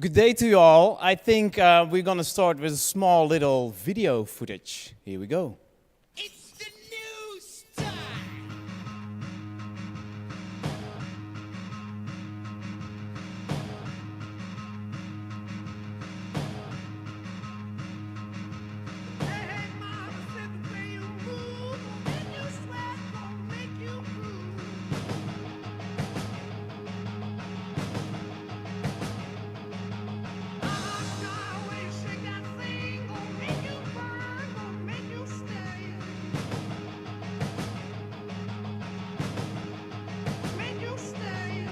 Good day to you all. I think we're going to start with a small little video footage. Here we go. It's the new style. Hey, mama, said the way you move, make you sweat, gon' make you groove. Way you shake that thing, gon' make you burn, gon' make you stay. Make you stay.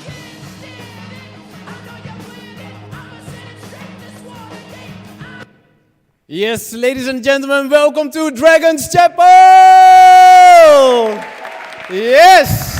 Can't stand it. I know you're with it. I'ma send it straight to Swallow. Yes, ladies and gentlemen, welcome to Dragons Chapel! Yes!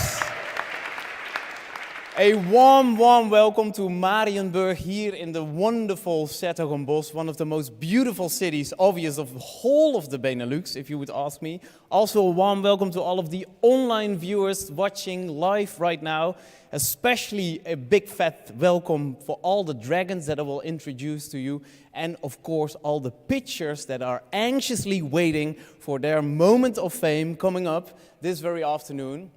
A warm welcome to Marienburg here in the wonderful 's-Hertogenbosch, one of the most beautiful cities, obvious, of the whole of the Benelux, if you would ask me. Also a warm welcome to all of the online viewers watching live right now, especially a big fat welcome for all the dragons that I will introduce to you, and of course all the pitchers that are anxiously waiting for their moment of fame coming up this very afternoon.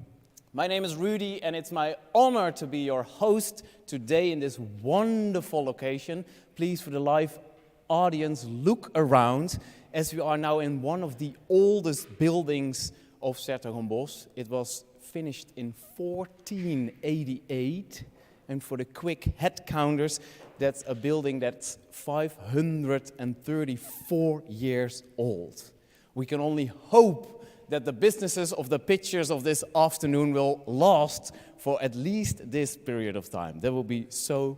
My name is Rudy, and it's my honor to be your host today in this wonderful location. Please, for the live audience, look around, as we are now in one of the oldest buildings of 's-Hertogenbosch. It was finished in 1488, and for the quick head counters, that's a building that's 534 years old. We can only hope that the businesses of the pitchers of this afternoon will last for at least this period of time. That will be so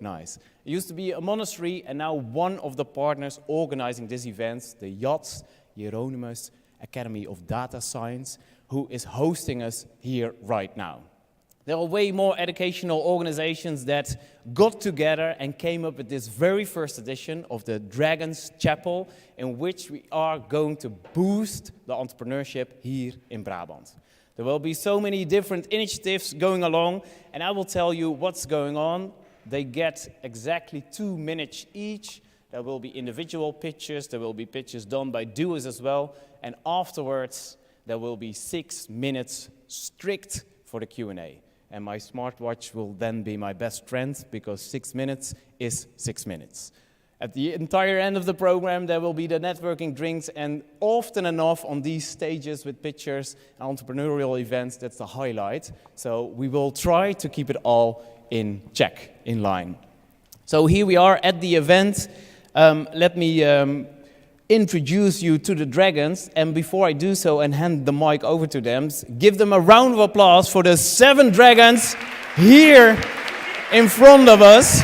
nice. It used to be a monastery, and now one of the partners organizing this event, the JADS, Hieronymus Academy of Data Science, who is hosting us here right now. There are way more educational organizations that got together and came up with this very first edition of the Dragons Chapel, in which we are going to boost the entrepreneurship here in Brabant. There will be so many different initiatives going along, and I will tell you what's going on. They get exactly 2 minutes each. There will be individual pitches, there will be pitches done by duos as well, and afterwards there will be 6 minutes strict for the Q&A. And my smartwatch will then be my best friend, because 6 minutes is 6 minutes. At the entire end of the program, there will be the networking drinks, and often enough on these stages with pitchers and entrepreneurial events, that's the highlight. So we will try to keep it all in check, in line. So here we are at the event. Let me introduce you to the dragons, and before I do so and hand the mic over to them, give them a round of applause for the 7 dragons here in front of us.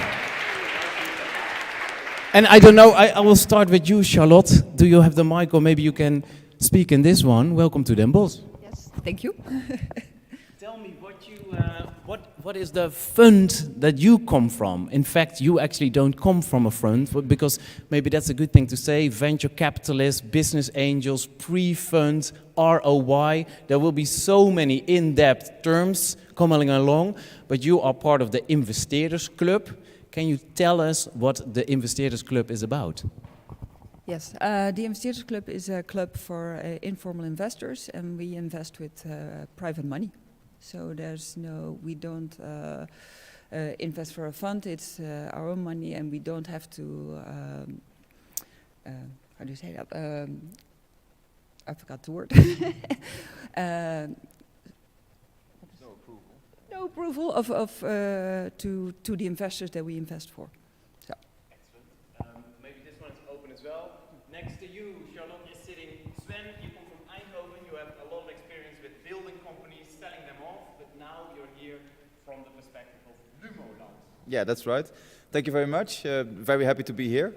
And I don't know, I will start with you, Charlotte. Do you have the mic, or maybe you can speak in this one? Welcome to Den Bosch. Yes, thank you. Tell me what is the fund that you come from? In fact, you actually don't come from a fund, because maybe that's a good thing to say. Venture capitalists, business angels, pre-fund, ROI. There will be so many in-depth terms coming along, but you are part of the InvesteerdersClub. Can you tell us what the InvesteerdersClub is about? Yes, the InvesteerdersClub is a club for informal investors, and we invest with private money. So we don't invest for a fund, it's our own money, and we don't have to, how do you say that? I forgot the word. No approval to the investors that we invest for. So. Excellent. Maybe this one is open as well. Next to you, Charlotte, is sitting Sven. You come from Eindhoven. You have a lot of experience with building companies, selling them off, but now you're here from the perspective of Lumo Labs. Yeah, that's right. Thank you very much. Very happy to be here.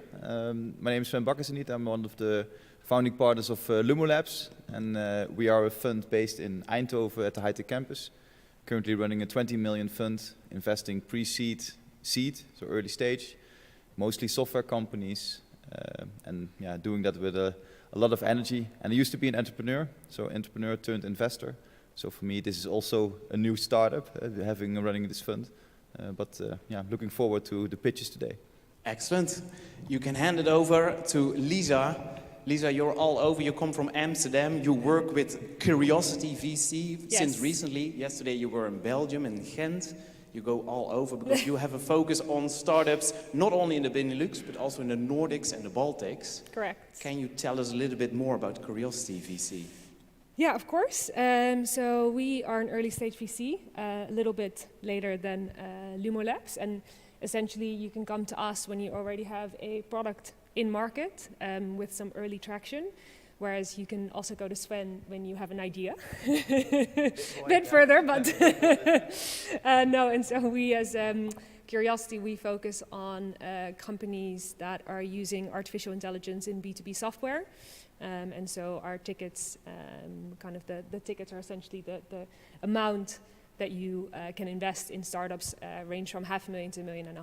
My name is Sven. I'm one of the founding partners of Lumo Labs, and we are a fund based in Eindhoven at the high-tech campus. Currently running a 20 million fund, investing pre-seed, seed, so early stage, mostly software companies, and yeah, doing that with a lot of energy. And I used to be an entrepreneur, so entrepreneur turned investor. So for me, this is also a new startup, running this fund. But yeah, looking forward to the pitches today. Excellent. You can hand it over to Lisa. Lisa, you're all over. You come from Amsterdam. You work with Curiosity VC since recently. Yesterday you were in Belgium, in Ghent. You go all over because you have a focus on startups, not only in the Benelux, but also in the Nordics and the Baltics. Correct. Can you tell us a little bit more about Curiosity VC? Yeah, of course. So we are an early stage VC, a little bit later than Lumo Labs. And essentially you can come to us when you already have a product in market with some early traction. Whereas you can also go to Sven when you have an idea. Bit further, but no. And so we as Curiosity, we focus on companies that are using artificial intelligence in B2B software. And so our tickets, kind of the tickets are essentially the amount that you can invest in startups range from $500,000 to $1.5 million.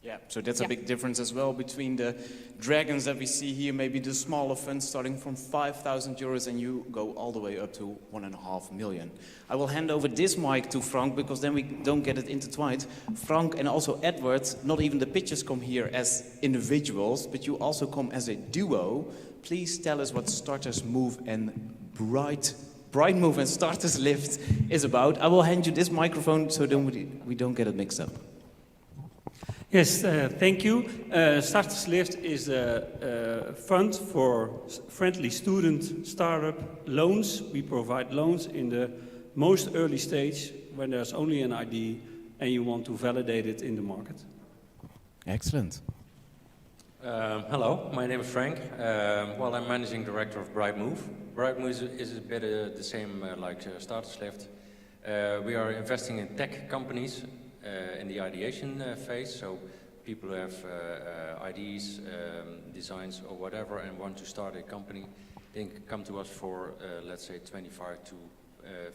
Yeah, so that's a big difference as well between the dragons that we see here, maybe the smaller funds starting from 5,000 euros and you go all the way up to 1.5 million. I will hand over this mic to Frank because then we don't get it intertwined. Frank and also Edward, not even the pitchers come here as individuals, but you also come as a duo. Please tell us what Startersmove and BrightMove and Starterslift is about. I will hand you this microphone so we don't get it mixed up. Yes, thank you. Starterslift is a fund for friendly student startup loans. We provide loans in the most early stage when there's only an idea and you want to validate it in the market. Excellent. Hello, my name is Frank. Well, I'm managing director of BrightMove. BrightMove is a bit the same like Starterslift. We are investing in tech companies in the ideation phase, so people who have ideas, designs or whatever and want to start a company, they can come to us for let's say 25 to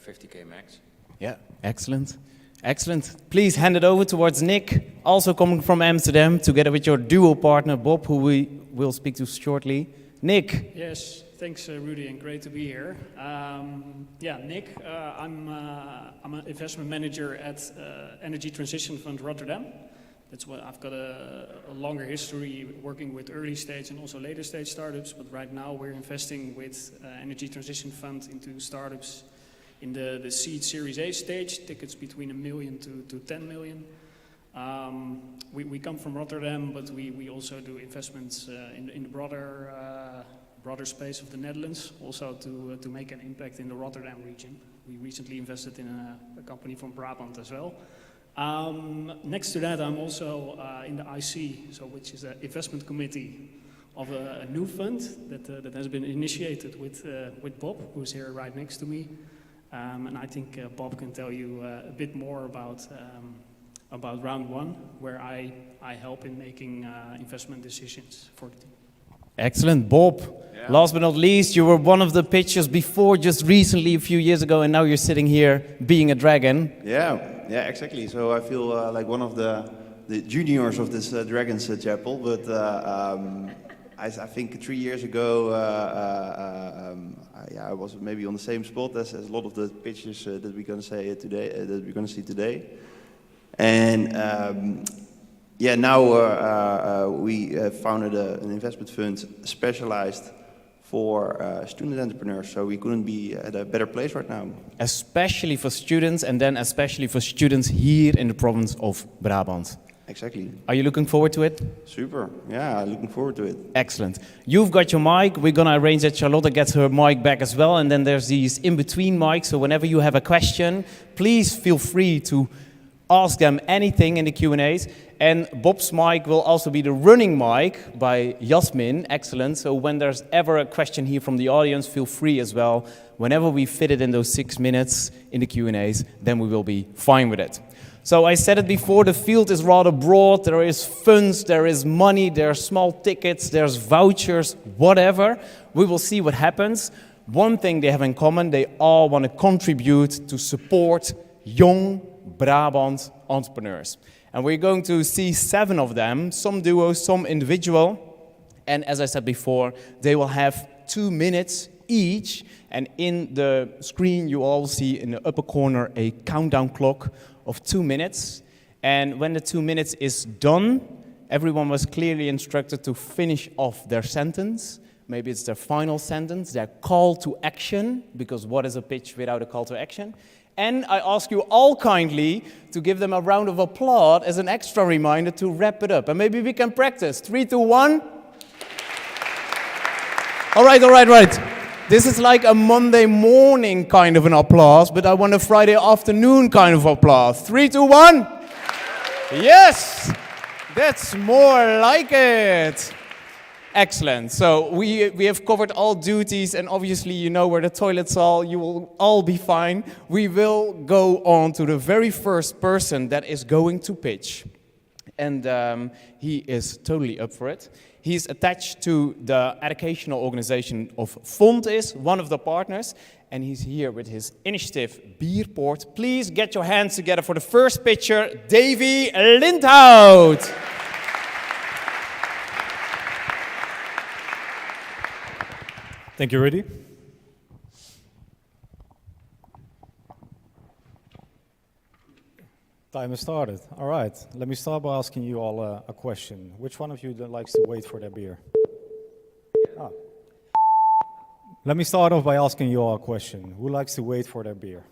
50k max. Yeah, excellent. Excellent. Please hand it over towards Nick, also coming from Amsterdam, together with your duo partner Bob, who we will speak to shortly. Nick. Yes, thanks Rudy, and great to be here. Yeah, Nick, I'm an investment manager at Energy Transition Fund Rotterdam. That's what I've got a longer history working with early stage and also later stage startups, but right now we're investing with Energy Transition Fund into startups in the seed Series A stage, tickets between $1 million to 10 million. We come from Rotterdam, but we also do investments in the broader space of the Netherlands, also to make an impact in the Rotterdam region. We recently invested in a company from Brabant as well. Next to that, I'm also in the IC, which is an investment committee of a new fund that has been initiated with Bob, who's here right next to me. And I think Bob can tell you a bit more about Round One, where I help in making investment decisions for the team. Excellent, Bob. Yeah. Last but not least, you were one of the pitchers before, just recently, a few years ago, and now you're sitting here being a dragon. Yeah, exactly. So I feel like one of the juniors of this Dragons chapel, but I think 3 years ago, I was maybe on the same spot as a lot of the pitches that we're going to say today, that we're going to see today, and yeah, now we founded an investment fund specialized for student entrepreneurs, so we couldn't be at a better place right now. Especially for students, and then especially for students here in the province of Brabant. Exactly. Are you looking forward to it? Super, yeah, looking forward to it. Excellent. You've got your mic. We're going to arrange that Charlotte gets her mic back as well, and then there's these in-between mics, so whenever you have a question, please feel free to ask them anything in the Q&As. And Bob's mic will also be the running mic by Jasmin. Excellent. So when there's ever a question here from the audience, feel free as well. Whenever we fit it in those 6 minutes in the Q&As, then we will be fine with it. So I said it before, the field is rather broad. There is funds, there is money, there are small tickets, there's vouchers, whatever. We will see what happens. One thing they have in common, they all want to contribute to support young Brabant entrepreneurs. And we're going to see 7 of them, some duos, some individual. And as I said before, they will have 2 minutes each. And in the screen, you all see in the upper corner a countdown clock of 2 minutes. And when the 2 minutes is done, everyone was clearly instructed to finish off their sentence. Maybe it's their final sentence, their call to action, because what is a pitch without a call to action? And I ask you all kindly to give them a round of applause as an extra reminder to wrap it up. And maybe we can practice. 3, 2, 1. All right. This is like a Monday morning kind of an applause, but I want a Friday afternoon kind of applause. 3, 2, 1. Yes, that's more like it. Excellent. So we have covered all duties, and obviously you know where the toilets are. You will all be fine. We will go on to the very first person that is going to pitch. And he is totally up for it. He's attached to the educational organization of Fontys, one of the partners. And he's here with his initiative, Bierpoort. Please get your hands together for the first pitcher, Davy Lindhout. Thank you, Rudy. Time has started. All right, let me start by asking you all a question. Which one of you likes to wait for their beer? Ah. Let me start off by asking you all a question. Who likes to wait for their beer?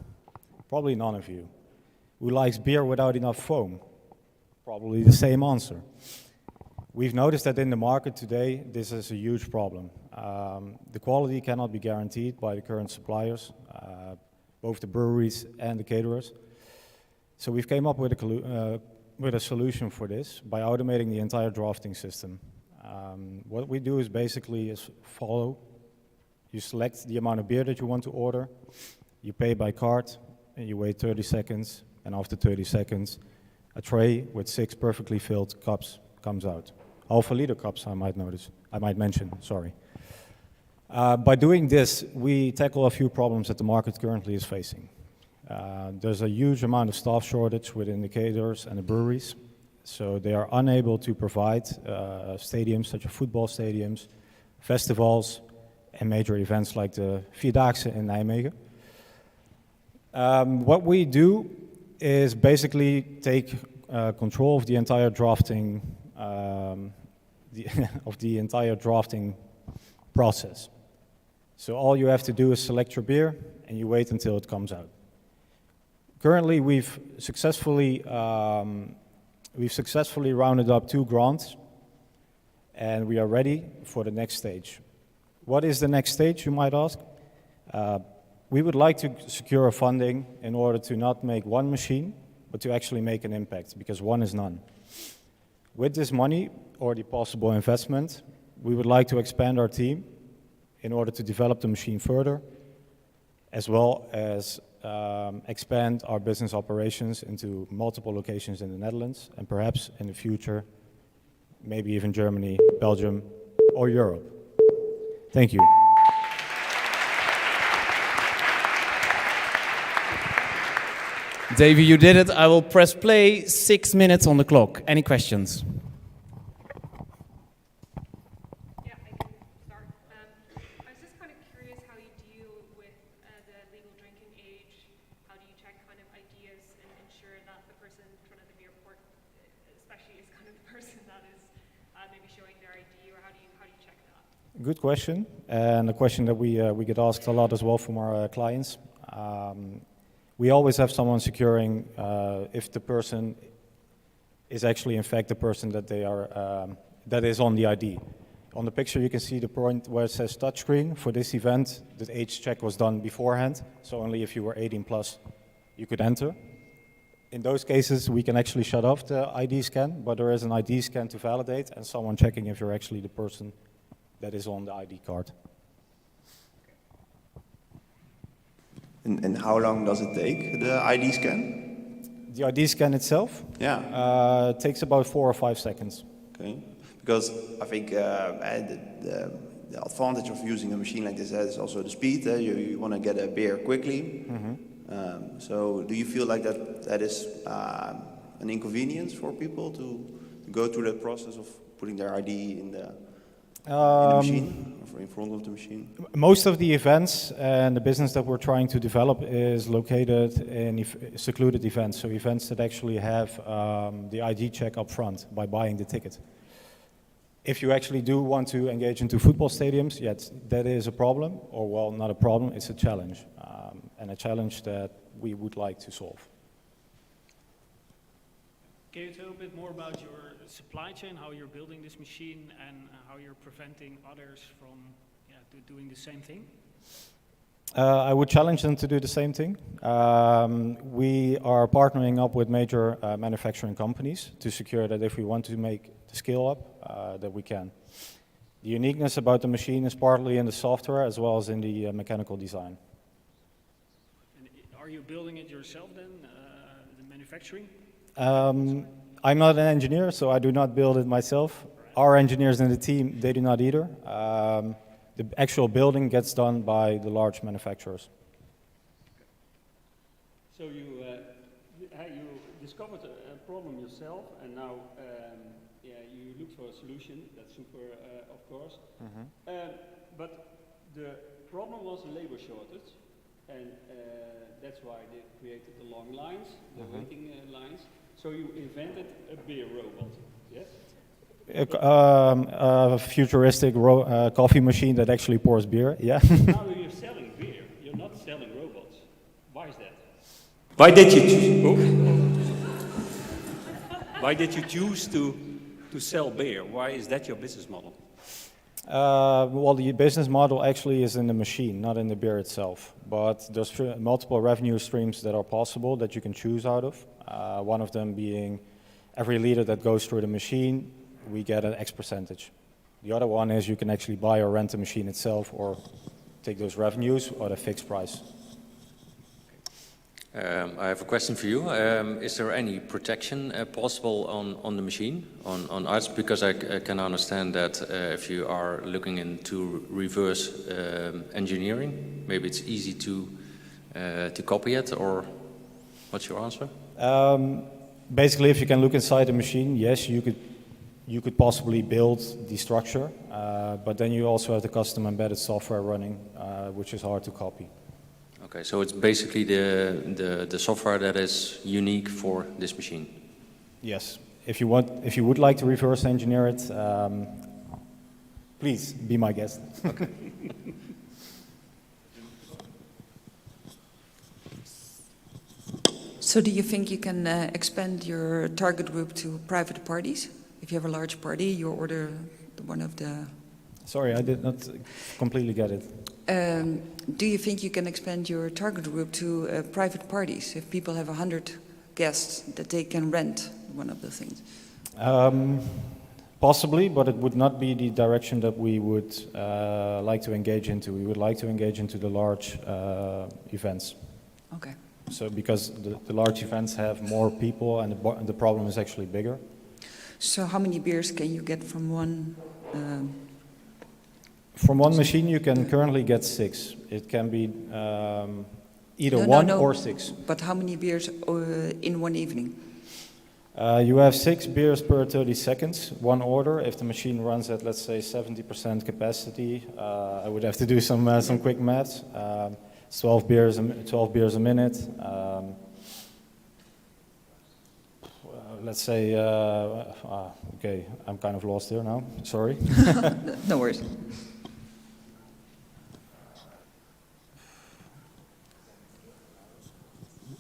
Probably none of you. Who likes beer without enough foam? Probably the same answer. We've noticed that in the market today, this is a huge problem. The quality cannot be guaranteed by the current suppliers, both the breweries and the caterers. So we've came up with a solution for this by automating the entire drafting system. What we do is basically follow. You select the amount of beer that you want to order, you pay by card, and you wait 30 seconds, and after 30 seconds, a tray with 6 perfectly filled cups comes out. Half-a-liter cups, I might mention, sorry. By doing this, we tackle a few problems that the market currently is facing. There's a huge amount of staff shortage within the caterers and the breweries, so they are unable to provide stadiums such as football stadiums, festivals, and major events like the Vierdaagse in Nijmegen. What we do is basically take control of the entire drafting process. So all you have to do is select your beer and you wait until it comes out. Currently, we've successfully rounded up 2 grants, and we are ready for the next stage. What is the next stage, you might ask? We would like to secure funding in order to not make one machine, but to actually make an impact, because one is none. With this money, or the possible investment, we would like to expand our team in order to develop the machine further, as well as expand our business operations into multiple locations in the Netherlands, and perhaps in the future, maybe even Germany, Belgium, or Europe. Thank you. Davy, you did it. I will press play. 6 minutes on the clock. Any questions? Yeah, I can start. I was just kind of curious how you deal with the legal drinking age. How do you check kind of ideas and ensure that the person in front of the beer port, especially, is kind of the person that is maybe showing their ID, or how do you check that? Good question, and a question that we get asked a lot as well from our clients. We always have someone securing if the person is actually in fact the person that they are that is on the ID. On the picture you can see the point where it says touchscreen. For this event, the age check was done beforehand, so only if you were 18 plus you could enter. In those cases we can actually shut off the ID scan, but there is an ID scan to validate and someone checking if you're actually the person that is on the ID card. And how long does it take, the ID scan? The ID scan itself? Yeah. Takes about 4 or 5 seconds. Okay. Because I think the advantage of using a machine like this is also the speed. You want to get a beer quickly. Mm-hmm. So do you feel like that is an inconvenience for people to go through that process of putting their ID in the... in the machine, or in front of the machine? Most of the events and the business that we're trying to develop is located in secluded events, so events that actually have the ID check up front by buying the ticket. If you actually do want to engage into football stadiums, yes, that is a problem, or well, not a problem, it's a challenge, and a challenge that we would like to solve. Can you tell a bit more about your supply chain, how you're building this machine, and how you're preventing others from doing the same thing? I would challenge them to do the same thing. We are partnering up with major manufacturing companies to secure that if we want to make the scale up, that we can. The uniqueness about the machine is partly in the software as well as in the mechanical design. And are you building it yourself then, the manufacturing? I'm not an engineer, so I do not build it myself. Our engineers in the team, they do not either. The actual building gets done by the large manufacturers. So you discovered a problem yourself, and now you look for a solution. That's super, of course. But the problem was a labor shortage, and that's why they created the long lines, the waiting lines. So you invented a beer robot, yes? A futuristic coffee machine that actually pours beer, yeah. Now you're selling beer, you're not selling robots. Why is that? Why did you Why did you choose to sell beer? Why is that your business model? Well, the business model actually is in the machine, not in the beer itself. But there's multiple revenue streams that are possible that you can choose out of. One of them being every liter that goes through the machine, we get an X percentage. The other one is you can actually buy or rent the machine itself or take those revenues at a fixed price. I have a question for you. Is there any protection possible on the machine, on us? Because I can understand that if you are looking into reverse engineering, maybe it's easy to copy it, or what's your answer? Basically, if you can look inside the machine, yes, you could possibly build the structure, but then you also have the custom embedded software running, which is hard to copy. Okay, so it's basically the software that is unique for this machine. Yes, if you would like to reverse engineer it, please be my guest. Okay. So do you think you can expand your target group to private parties? If you have a large party, you order one of the... Sorry, I did not completely get it. Do you think you can expand your target group to private parties? If people have 100 guests, that they can rent one of the things? Possibly, but it would not be the direction that we would like to engage into. We would like to engage into the large events. Okay. So because the large events have more people and the problem is actually bigger. So how many beers can you get from one? From one machine you can currently get 6. It can be either one or 6. But how many beers in one evening? You have 6 beers per 30 seconds, one order. If the machine runs at, let's say, 70% capacity, I would have to do some quick maths. 12 beers a minute. Let's say, okay, I'm kind of lost here now. Sorry. No worries.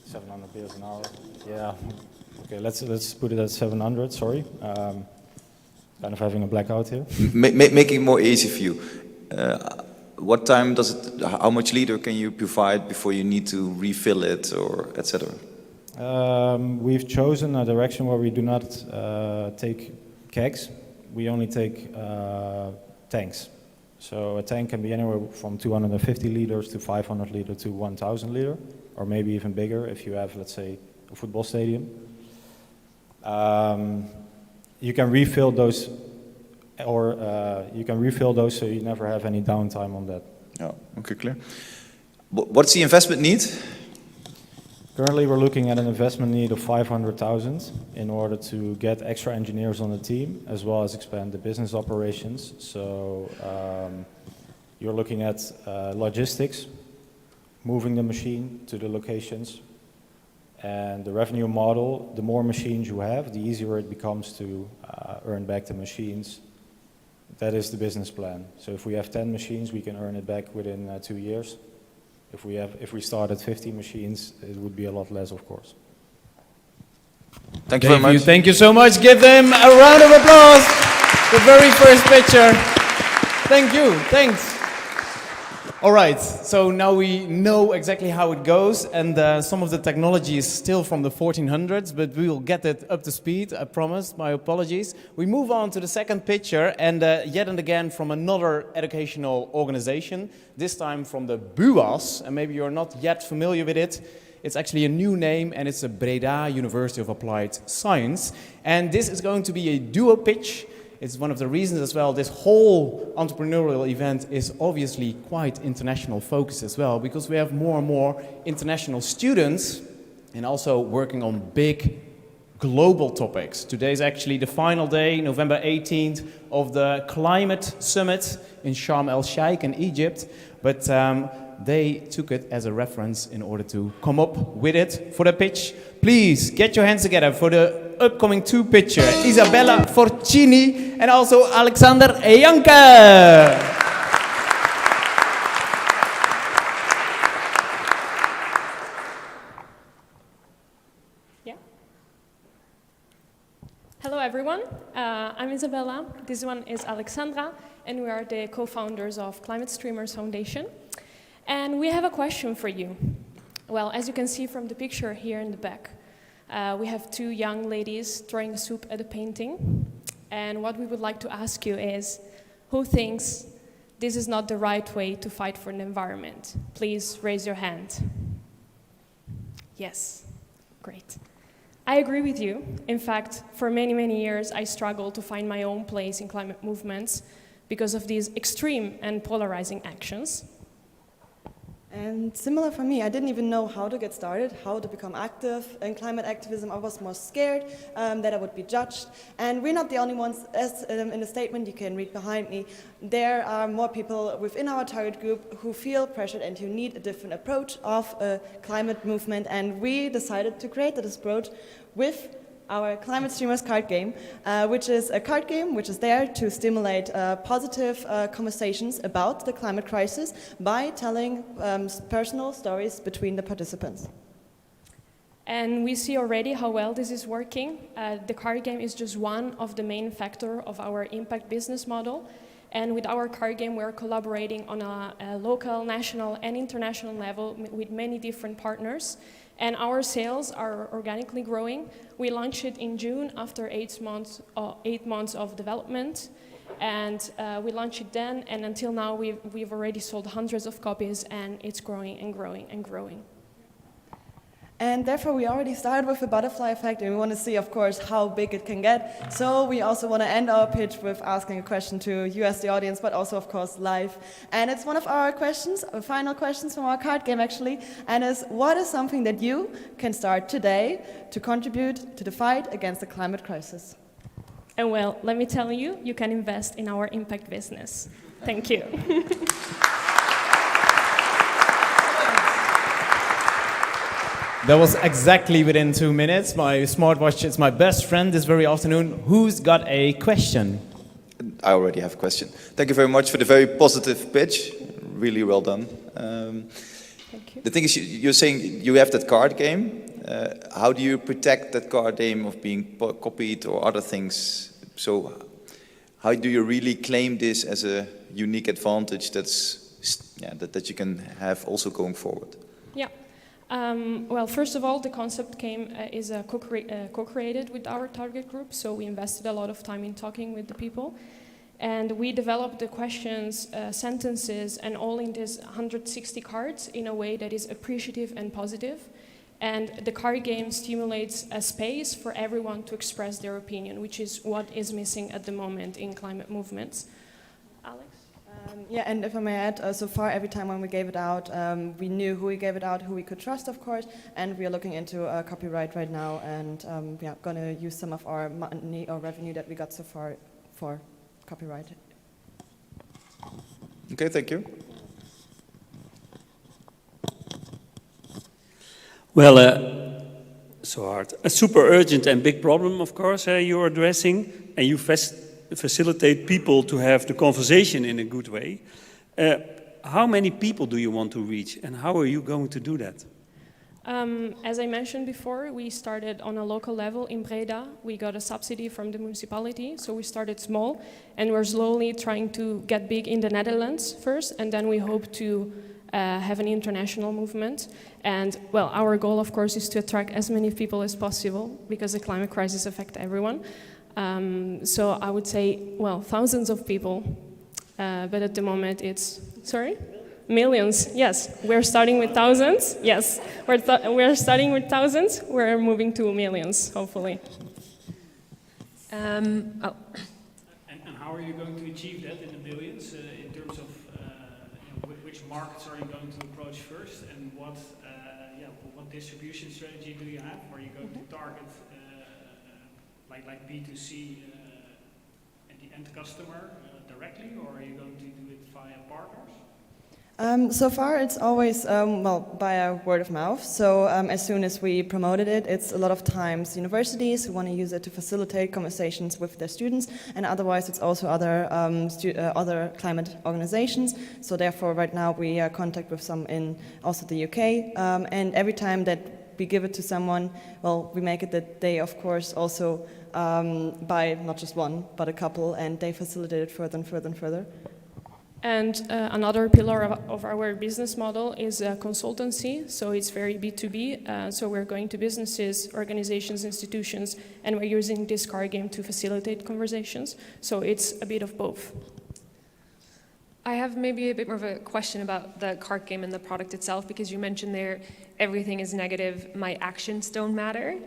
$700 beers an hour. Yeah. Okay, let's put it at 700. Sorry. Kind of having a blackout here. Make it more easy for you. What time does it? How much liter can you provide before you need to refill it, or etc.? We've chosen a direction where we do not take kegs. We only take tanks. So a tank can be anywhere from 250 liters to 500 liter to 1,000 liter, or maybe even bigger if you have, let's say, a football stadium. You can refill those, or you can refill those so you never have any downtime on that. Yeah, okay, clear. What's the investment need? Currently, we're looking at an investment need of 500,000 in order to get extra engineers on the team, as well as expand the business operations. So you're looking at logistics, moving the machine to the locations, and the revenue model. The more machines you have, the easier it becomes to earn back the machines. That is the business plan. So if we have 10 machines, we can earn it back within 2 years. If we start at 50 machines, it would be a lot less, of course. Thank you very much. Thank you so much. Give them a round of applause. The very first picture. Thank you. Thanks. All right, so now we know exactly how it goes, and some of the technology is still from the 1400s, but we will get it up to speed, I promise, my apologies. We move on to the second picture, and yet and again from another educational organization, this time from the BUAS, and maybe you're not yet familiar with it. It's actually a new name, and it's the Brabant University of Applied Science, and this is going to be a duo pitch. It's one of the reasons as well, this whole entrepreneurial event is obviously quite international focused as well, because we have more and more international students and also working on big global topics. Today is actually the final day, November 18th, of the Climate Summit in Sharm el-Sheikh in Egypt, but they took it as a reference in order to come up with it for the pitch. Please get your hands together for the upcoming two pitchers, Isabella Forcini and also Alexander Janke. Yeah. Hello everyone, I'm Isabella, this one is Alexandra, and we are the co-founders of Climate Streamers Foundation. And we have a question for you. Well, as you can see from the picture here in the back, we have two young ladies throwing soup at a painting. And what we would like to ask you is, who thinks this is not the right way to fight for the environment? Please raise your hand. Yes, great. I agree with you. In fact, for many, many years, I struggled to find my own place in climate movements because of these extreme and polarizing actions. And similar for me, I didn't even know how to get started, how to become active in climate activism. I was more scared that I would be judged. And we're not the only ones, as in the statement you can read behind me. There are more people within our target group who feel pressured and who need a different approach of a climate movement. And we decided to create this approach with our Climate Streamers card game, which is a card game which is there to stimulate positive conversations about the climate crisis by telling personal stories between the participants. And we see already how well this is working. The card game is just one of the main factors of our impact business model. And with our card game, we're collaborating on a local, national, and international level with many different partners. And our sales are organically growing. We launched it in June after 8 months of development. And we launched it then, and until now we've already sold hundreds of copies, and it's growing and growing and growing. And therefore we already started with the butterfly effect, and we want to see, of course, how big it can get. So we also want to end our pitch with asking a question to you as the audience, but also, of course, live. And it's one of our questions, final questions from our card game, actually, and is, what is something that you can start today to contribute to the fight against the climate crisis? And well, let me tell you, you can invest in our impact business. Thank you. That was exactly within 2 minutes. My smartwatch is my best friend this very afternoon. Who's got a question? I already have a question. Thank you very much for the very positive pitch. Really well done. Thank you. The thing is, you're saying you have that card game. How do you protect that card game of being copied or other things? So how do you really claim this as a unique advantage that you can have also going forward? Yeah. Well, first of all, the concept is co-created with our target group, so we invested a lot of time in talking with the people. And we developed the questions, sentences, and all in these 160 cards in a way that is appreciative and positive. And the card game stimulates a space for everyone to express their opinion, which is what is missing at the moment in climate movements. Alex? Yeah, and if I may add, so far every time when we gave it out, we knew who we gave it out, who we could trust, of course, and we are looking into copyright right now, and yeah, gonna use some of our money or revenue that we got so far for copyright. Okay, thank you. Well, so hard. A super urgent and big problem, of course, you're addressing, and you facilitate people to have the conversation in a good way. How many people do you want to reach, and how are you going to do that? As I mentioned before, we started on a local level in Breda. We got a subsidy from the municipality, so we started small, and we're slowly trying to get big in the Netherlands first, and then we hope to have an international movement. And, well, our goal, of course, is to attract as many people as possible, because the climate crisis affects everyone. So I would say, well, thousands of people, but at the moment it's, sorry? Millions, yes. We're starting with thousands, yes. We're starting with thousands, we're moving to millions, hopefully. And how are you going to achieve that in the millions in terms of which markets are you going to approach first, and what distribution strategy do you have? Are you going to target like B2C and the end customer directly, or are you going to do it via partners? So far, it's always, by word of mouth. So as soon as we promoted it, it's a lot of times universities who want to use it to facilitate conversations with their students, and otherwise it's also other climate organizations. So therefore, right now we are in contact with some in also the UK, and every time that we give it to someone, well, we make it that they, of course, also buy not just one, but a couple, and they facilitate it further and further and further. And another pillar of our business model is consultancy, so it's very B2B, so we're going to businesses, organizations, institutions, and we're using this card game to facilitate conversations, so it's a bit of both. I have maybe a bit more of a question about the card game and the product itself, because you mentioned there everything is negative, my actions don't matter.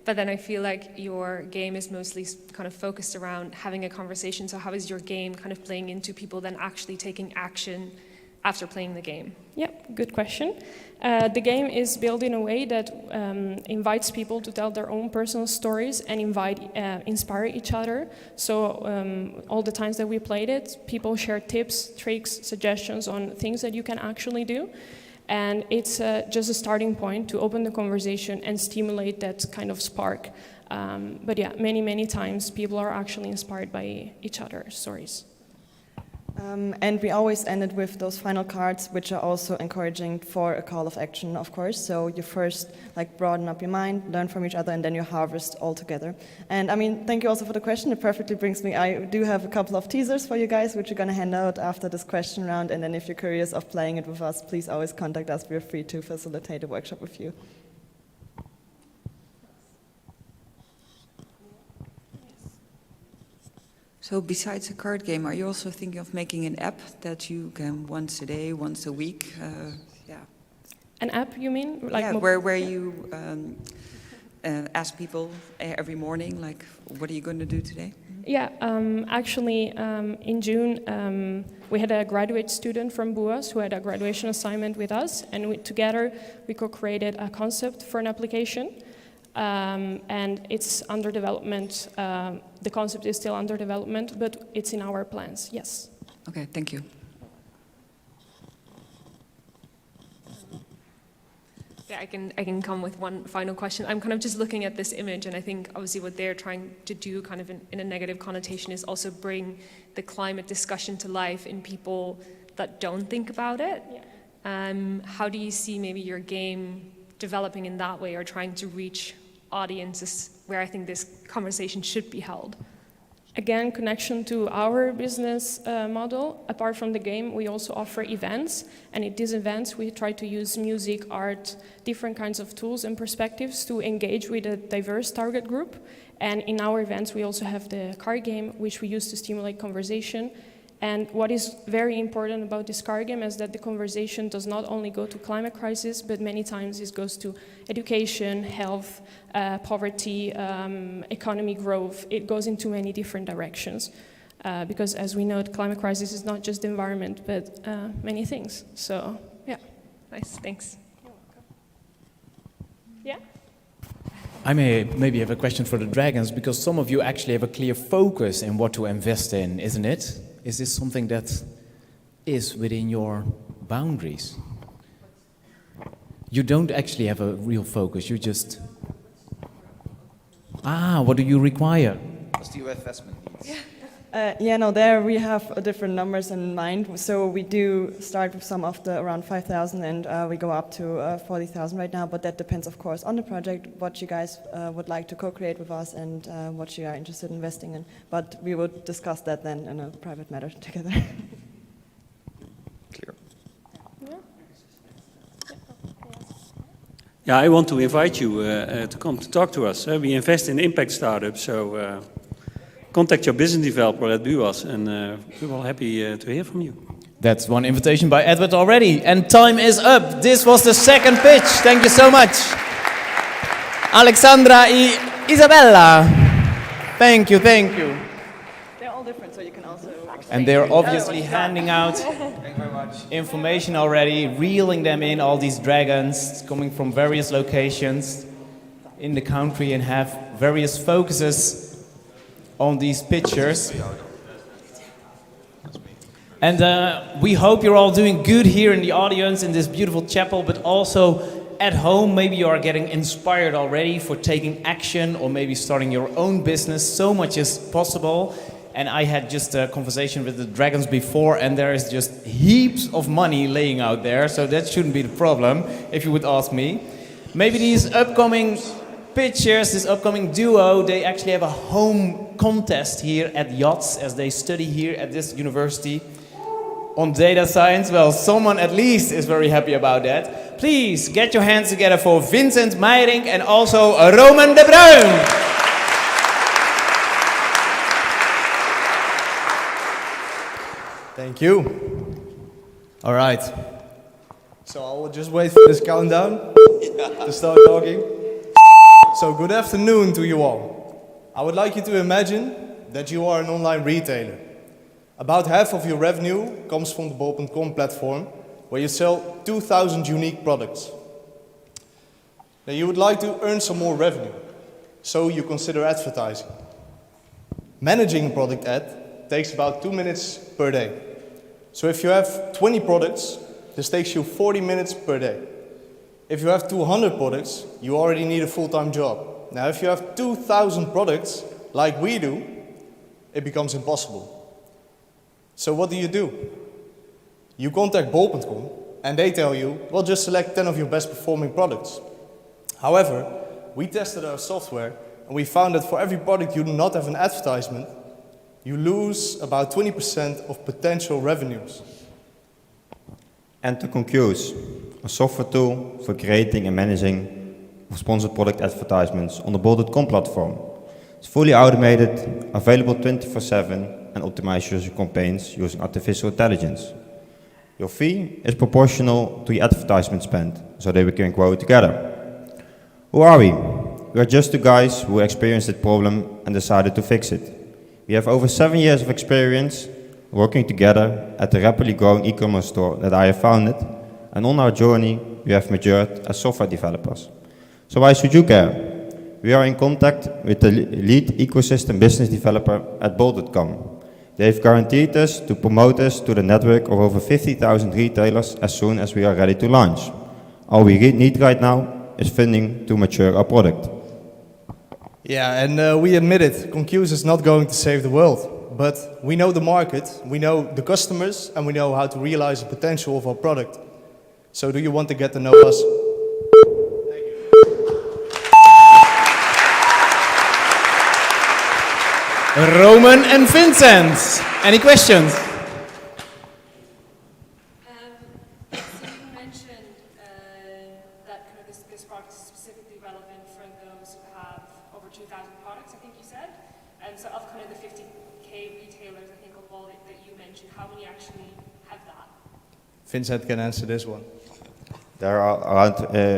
But then I feel like your game is mostly kind of focused around having a conversation. So how is your game kind of playing into people then actually taking action after playing the game? Yeah, good question. The game is built in a way that invites people to tell their own personal stories and inspire each other. So all the times that we played it, people share tips, tricks, suggestions on things that you can actually do. And it's just a starting point to open the conversation and stimulate that kind of spark. But yeah, many times people are actually inspired by each other's stories. And we always ended with those final cards, which are also encouraging for a call of action, of course. So you first broaden up your mind, learn from each other, and then you harvest all together. And I mean, thank you also for the question. It perfectly brings me, I do have a couple of teasers for you guys, which we're going to hand out after this question round. And then if you're curious of playing it with us, please always contact us. We're free to facilitate a workshop with you. So besides a card game, are you also thinking of making an app that you can once a day, once a week? An app, you mean? Where you ask people every morning, like, what are you going to do today? Yeah, actually, in June, we had a graduate student from BUAS who had a graduation assignment with us, and together we co-created a concept for an application. And it's under development. The concept is still under development, but it's in our plans, yes. Okay, thank you. Yeah, I can come with one final question. I'm kind of just looking at this image, and I think obviously what they're trying to do kind of in a negative connotation is also bring the climate discussion to life in people that don't think about it. Yeah. How do you see maybe your game developing in that way, or trying to reach audiences where I think this conversation should be held? Again, connection to our business model. Apart from the game, we also offer events, and at these events we try to use music, art, different kinds of tools and perspectives to engage with a diverse target group. And in our events we also have the card game, which we use to stimulate conversation. And what is very important about this card game is that the conversation does not only go to climate crisis, but many times it goes to education, health, poverty, economy growth. It goes into many different directions. Because as we know, the climate crisis is not just the environment, but many things. So, yeah. Nice, thanks. You're welcome. Yeah? I may maybe have a question for the Dragons, because some of you actually have a clear focus in what to invest in, isn't it? Is this something that is within your boundaries? You don't actually have a real focus, you just... what do you require? What's the investment needs? There we have different numbers in mind. So we do start with some of the around 5,000 and we go up to 40,000 right now, but that depends of course on the project, what you guys would like to co-create with us and what you are interested in investing in. But we would discuss that then in a private matter together. Clear. Yeah, I want to invite you to come to talk to us. We invest in impact startups, so contact your business developer at BUAS, and we're all happy to hear from you. That's one invitation by Edward already, and time is up. This was the second pitch. Thank you so much. Alexandra y Isabella. Thank you, thank you. They're all different, so you can also... And they're obviously handing out information already, reeling them in, all these dragons coming from various locations in the country and have various focuses on these pictures. And we hope you're all doing good here in the audience in this beautiful chapel, but also at home. Maybe you are getting inspired already for taking action or maybe starting your own business. So much is possible. And I had just a conversation with the Dragons before, and there is just heaps of money laying out there, so that shouldn't be the problem, if you would ask me. Maybe these upcoming pitchers, this upcoming duo, they actually have a home contest here at JADS, as they study here at this university on data science. Well, someone at least is very happy about that. Please get your hands together for Vincent Meijering and also Roman de Bruin. Thank you. All right. So I will just wait for this countdown to start talking. So good afternoon to you all. I would like you to imagine that you are an online retailer. About half of your revenue comes from the bol.com platform, where you sell 2,000 unique products. Now you would like to earn some more revenue, so you consider advertising. Managing a product ad takes about 2 minutes per day. So if you have 20 products, this takes you 40 minutes per day. If you have 200 products, you already need a full-time job. Now if you have 2,000 products, like we do, it becomes impossible. So what do? You contact bol.com and they tell you, well, just select 10 of your best performing products. However, we tested our software and we found that for every product you do not have an advertisement, you lose about 20% of potential revenues. And to Concuse, a software tool for creating and managing sponsored product advertisements on the bol.com platform. It's fully automated, available 24/7, and optimizes your campaigns using artificial intelligence. Your fee is proportional to your advertisement spend, so that we can grow together. Who are we? We are just two guys who experienced that problem and decided to fix it. We have over 7 years of experience working together at the rapidly growing e-commerce store that I have founded, and on our journey we have matured as software developers. So why should you care? We are in contact with the lead ecosystem business developer at bol.com. They've guaranteed us to promote us to the network of over 50,000 retailers as soon as we are ready to launch. All we need right now is funding to mature our product. Yeah, and we admit it, Concuse is not going to save the world. But we know the market, we know the customers, and we know how to realize the potential of our product. So do you want to get to know us? Thank you. Roman and Vincent, any questions? So you mentioned that kind of this product is specifically relevant for those who have over 2,000 products, I think you said. And so of kind of the 50K retailers, I think, of all that you mentioned, how many actually have that? Vincent can answer this one. There are around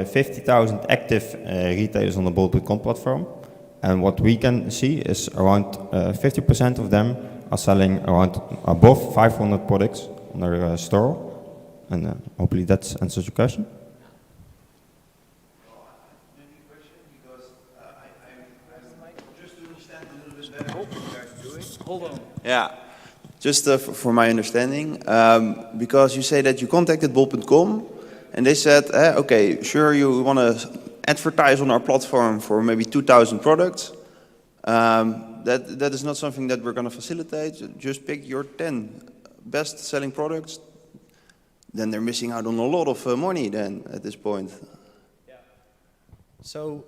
50,000 active retailers on the bol.com platform. And what we can see is around 50% of them are selling around above 500 products on their store, and hopefully that answers your question. Hold on. Yeah, just for my understanding, because you say that you contacted bol.com and they said, okay, sure, you want to advertise on our platform for maybe 2,000 products. That is not something that we're going to facilitate. Just pick your 10 best-selling products. Then they're missing out on a lot of money then at this point. So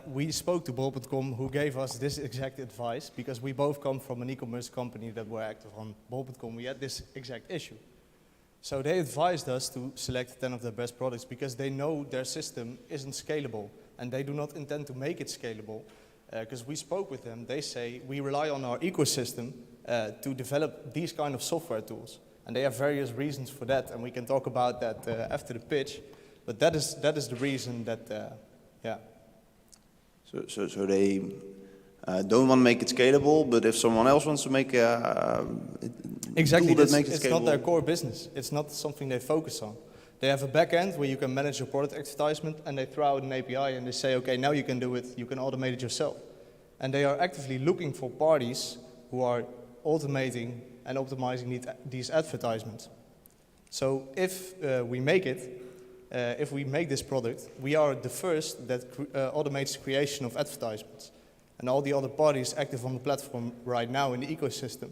we spoke to bol.com, who gave us this exact advice, because we both come from an e-commerce company that were active on bol.com. We had this exact issue. So they advised us to select 10 of their best products because they know their system isn't scalable and they do not intend to make it scalable. Because we spoke with them, they say we rely on our ecosystem to develop these kind of software tools. And they have various reasons for that, and we can talk about that after the pitch. But that is the reason that, yeah. So they don't want to make it scalable, but if someone else wants to make exactly, tool that makes it it's scalable. not their core business. It's not something they focus on. They have a back end where you can manage your product advertisement, and they throw out an API and they say, okay, now you can do it, you can automate it yourself. And they are actively looking for parties who are automating and optimizing these advertisements. So if we make it, if we make this product, we are the first that automates the creation of advertisements. And all the other parties active on the platform right now in the ecosystem,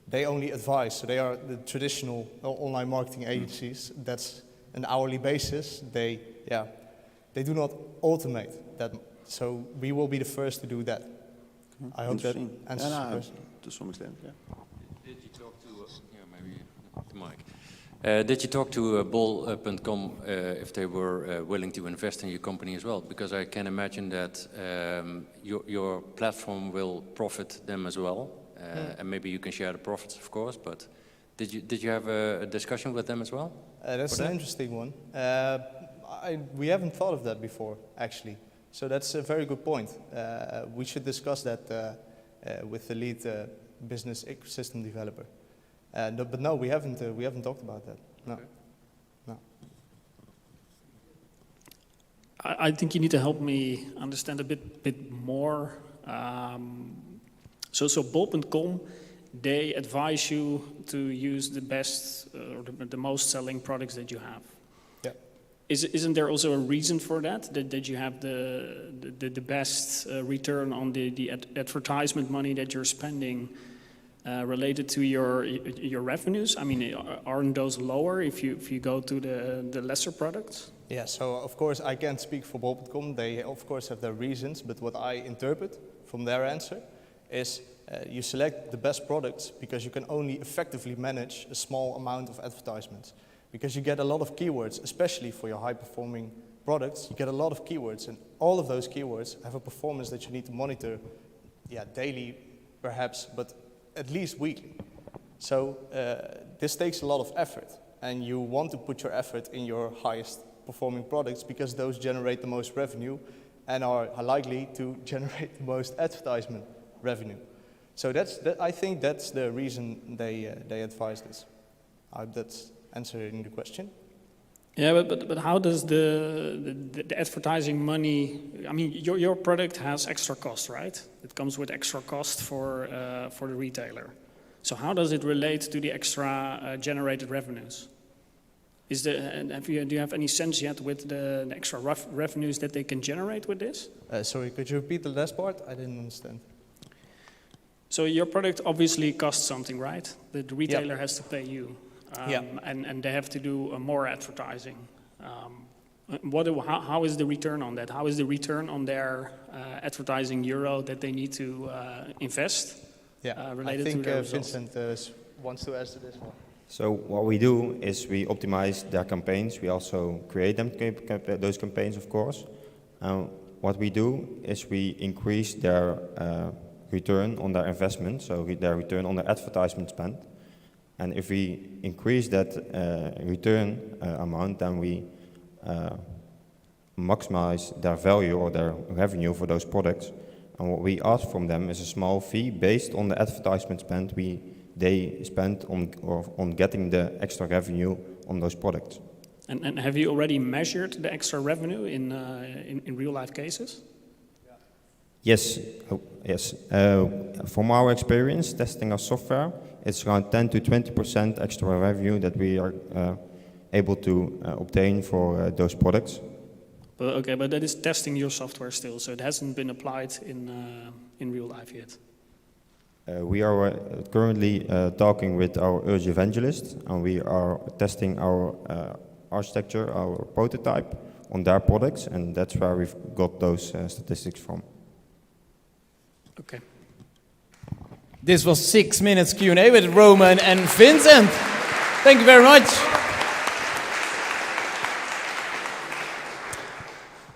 they only advise. So they are the traditional online marketing agencies. That's an hourly basis. They do not automate that. So we will be the first to do that. I hope that answers the question. To some extent, yeah. Did you talk to, maybe the mic. Did you talk to bol.com if they were willing to invest in your company as well? Because I can imagine that your platform will profit them as well. And maybe you can share the profits, of course, but did you have a discussion with them as well? That's an interesting one. We haven't thought of that before, actually. So that's a very good point. We should discuss that with the lead business ecosystem developer. But no, we haven't talked about that. No. Okay. No. I think you need to help me understand a bit more. So bol.com, they advise you to use the best or the most selling products that you have. Yeah. Isn't there also a reason for that? That you have the best return on the advertisement money that you're spending related to your revenues? I mean, aren't those lower if you go to the lesser products? Yeah, so of course I can't speak for bol.com. They of course have their reasons, but what I interpret from their answer is you select the best products because you can only effectively manage a small amount of advertisements. Because you get a lot of keywords, especially for your high-performing products, you get a lot of keywords, and all of those keywords have a performance that you need to monitor, daily perhaps, but at least weekly. So this takes a lot of effort, and you want to put your effort in your highest performing products because those generate the most revenue and are likely to generate the most advertisement revenue. So I think that's the reason they advise this. I hope that's answering the question. Yeah, but how does the advertising money? I mean, your product has extra cost, right? It comes with extra cost for the retailer. So how does it relate to the extra generated revenues? Do you have any sense yet with the extra revenues that they can generate with this? Sorry, could you repeat the last part? I didn't understand. So your product obviously costs something, right? The retailer has to pay you. And they have to do more advertising. How is the return on that? How is the return on their advertising euro that they need to invest related to their results? Vincent wants to answer this one. So what we do is we optimize their campaigns. We also create them, those campaigns, of course. What we do is we increase their return on their investment, so their return on their advertisement spend. And if we increase that return amount, then we maximize their value or their revenue for those products. And what we ask from them is a small fee based on the advertisement spend we they spend on getting the extra revenue on those products. And have you already measured the extra revenue in real life cases? Yes, yes. From our experience testing our software, it's around 10 to 20% extra revenue that we are able to obtain for those products. Okay, but that is testing your software still, so it hasn't been applied in real life yet. We are currently talking with our early evangelists, and we are testing our architecture, our prototype on their products, and that's where we've got those statistics from. Okay. This was 6 minutes Q&A with Roman and Vincent. Thank you very much.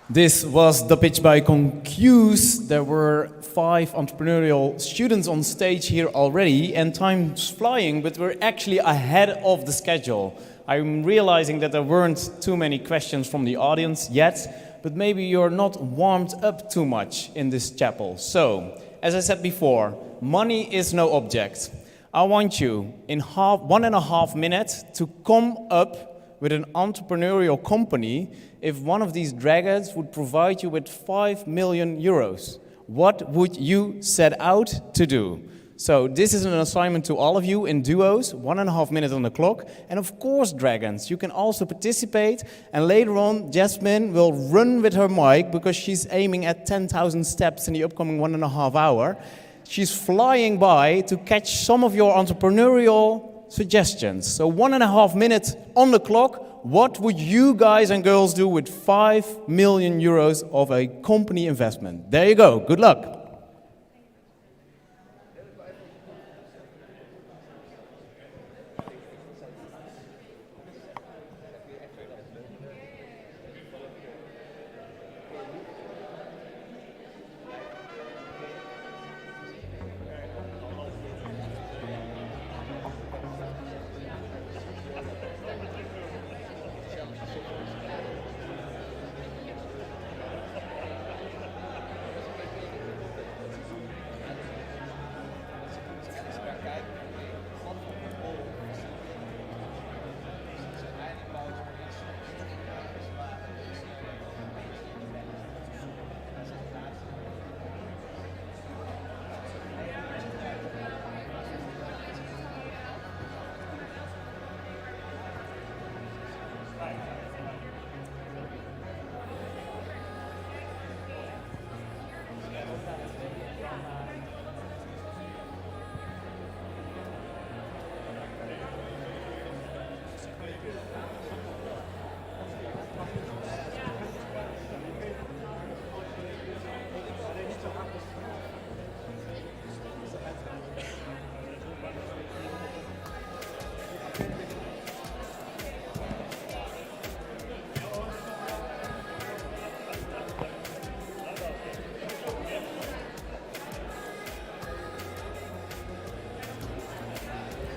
This was the pitch by Concuse. There were 5 entrepreneurial students on stage here already, and time's flying, but we're actually ahead of the schedule. I'm realizing that there weren't too many questions from the audience yet, but maybe you're not warmed up too much in this chapel. So, as I said before, money is no object. I want you in 1.5 minutes to come up with an entrepreneurial company if one of these dragons would provide you with 5 million euros. What would you set out to do? So this is an assignment to all of you in duos, 1.5 minutes on the clock. And of course, dragons, you can also participate. And later on, Jasmine will run with her mic because she's aiming at 10,000 steps in the upcoming 1.5 hours. She's flying by to catch some of your entrepreneurial suggestions. So 1.5 minutes on the clock. What would you guys and girls do with 5 million euros of a company investment? There you go. Good luck.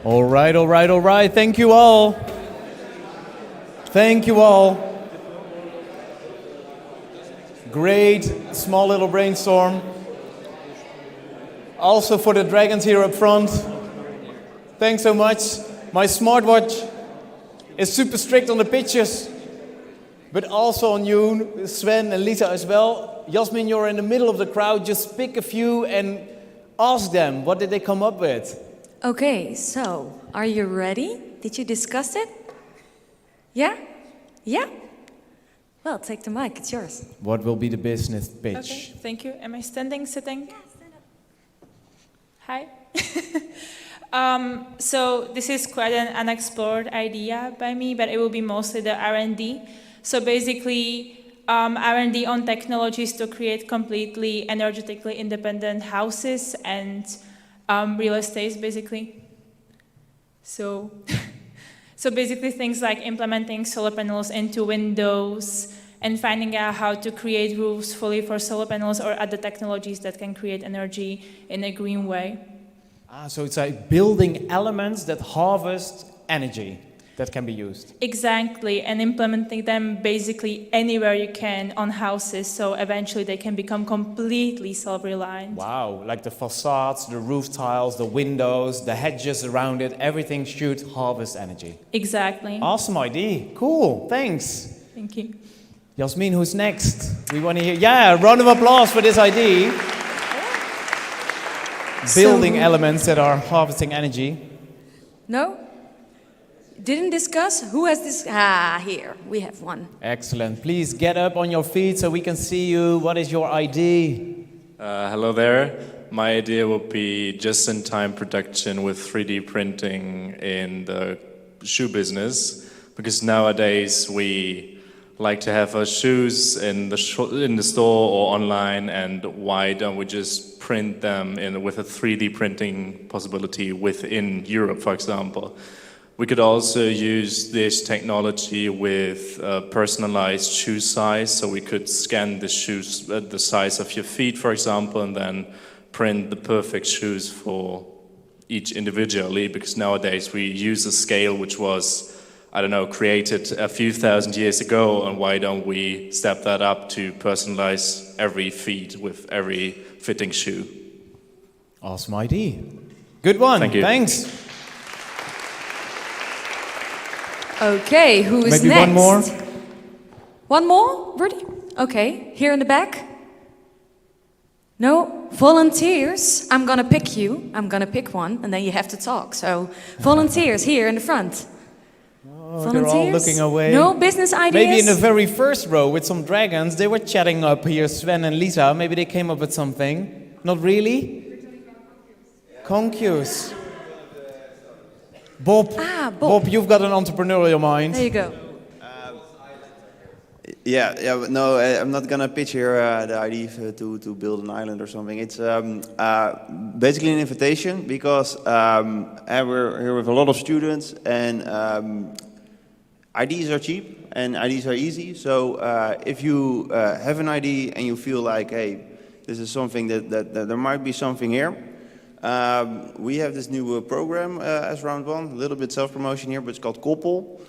All right, all right, all right. Thank you all. Thank you all. Great small little brainstorm. Also for the dragons here up front. Thanks so much. My smartwatch is super strict on the pictures, but also on you, Sven and Lisa as well. Jasmine, you're in the middle of the crowd. Just pick a few and ask them, what did they come up with? Okay, so are you ready? Did you discuss it? Yeah? Yeah? Well, take the mic, it's yours. What will be the business pitch? Okay, thank you. Am I standing, sitting? Yeah, stand up. Hi. So this is quite an unexplored idea by me, but it will be mostly the R&D. So basically, R&D on technologies to create completely energetically independent houses and real estate, basically. So, so basically things like implementing solar panels into windows and finding out how to create roofs fully for solar panels or other technologies that can create energy in a green way. So it's like building elements that harvest energy. that can be used. Exactly, and implementing them basically anywhere you can on houses, so eventually they can become completely self-reliant. Wow, like the facades, the roof tiles, the windows, the hedges around it, everything should harvest energy. Exactly. Awesome idea. Cool, thanks. Thank you. Yasmin, who's next? We want to hear, yeah, a round of applause for this idea. Building elements that are harvesting energy. No? Didn't discuss? Who has this? Ah, here, we have one. Excellent. Please get up on your feet so we can see you. What is your idea? Hello there. My idea would be just-in-time production with 3D printing in the shoe business, because nowadays we like to have our shoes in the store or online, and why don't we just print them with a 3D printing possibility within Europe, for example? We could also use this technology with personalized shoe size, so we could scan the shoes at the size of your feet, for example, and then print the perfect shoes for each individually, because nowadays we use a scale which was, I don't know, created a few thousand years ago, and why don't we step that up to personalize every feet with every fitting shoe? Awesome idea. Good one. Thank you. Thanks. Okay, who is Maybe next? one more? One more, Rudy? Okay, here in the back. No? Volunteers? I'm gonna pick you. I'm gonna pick one, and then you have to talk. So, volunteers here in the front. Oh, they're all looking away. No business ideas? Maybe in the very first row with some dragons, they were chatting up here, Sven and Lisa. Maybe they came up with something. Not really? Concues. Bob. Bob, you've got an entrepreneurial mind. There you go. Yeah, but no, I'm not gonna pitch here the idea to build an island or something. It's basically an invitation, because we're here with a lot of students, and ideas are cheap and ideas are easy. So if you have an idea and you feel like, hey, this is something that there might be something here, we have this new program as Round One, a little bit self-promotion here, but it's called Koppel.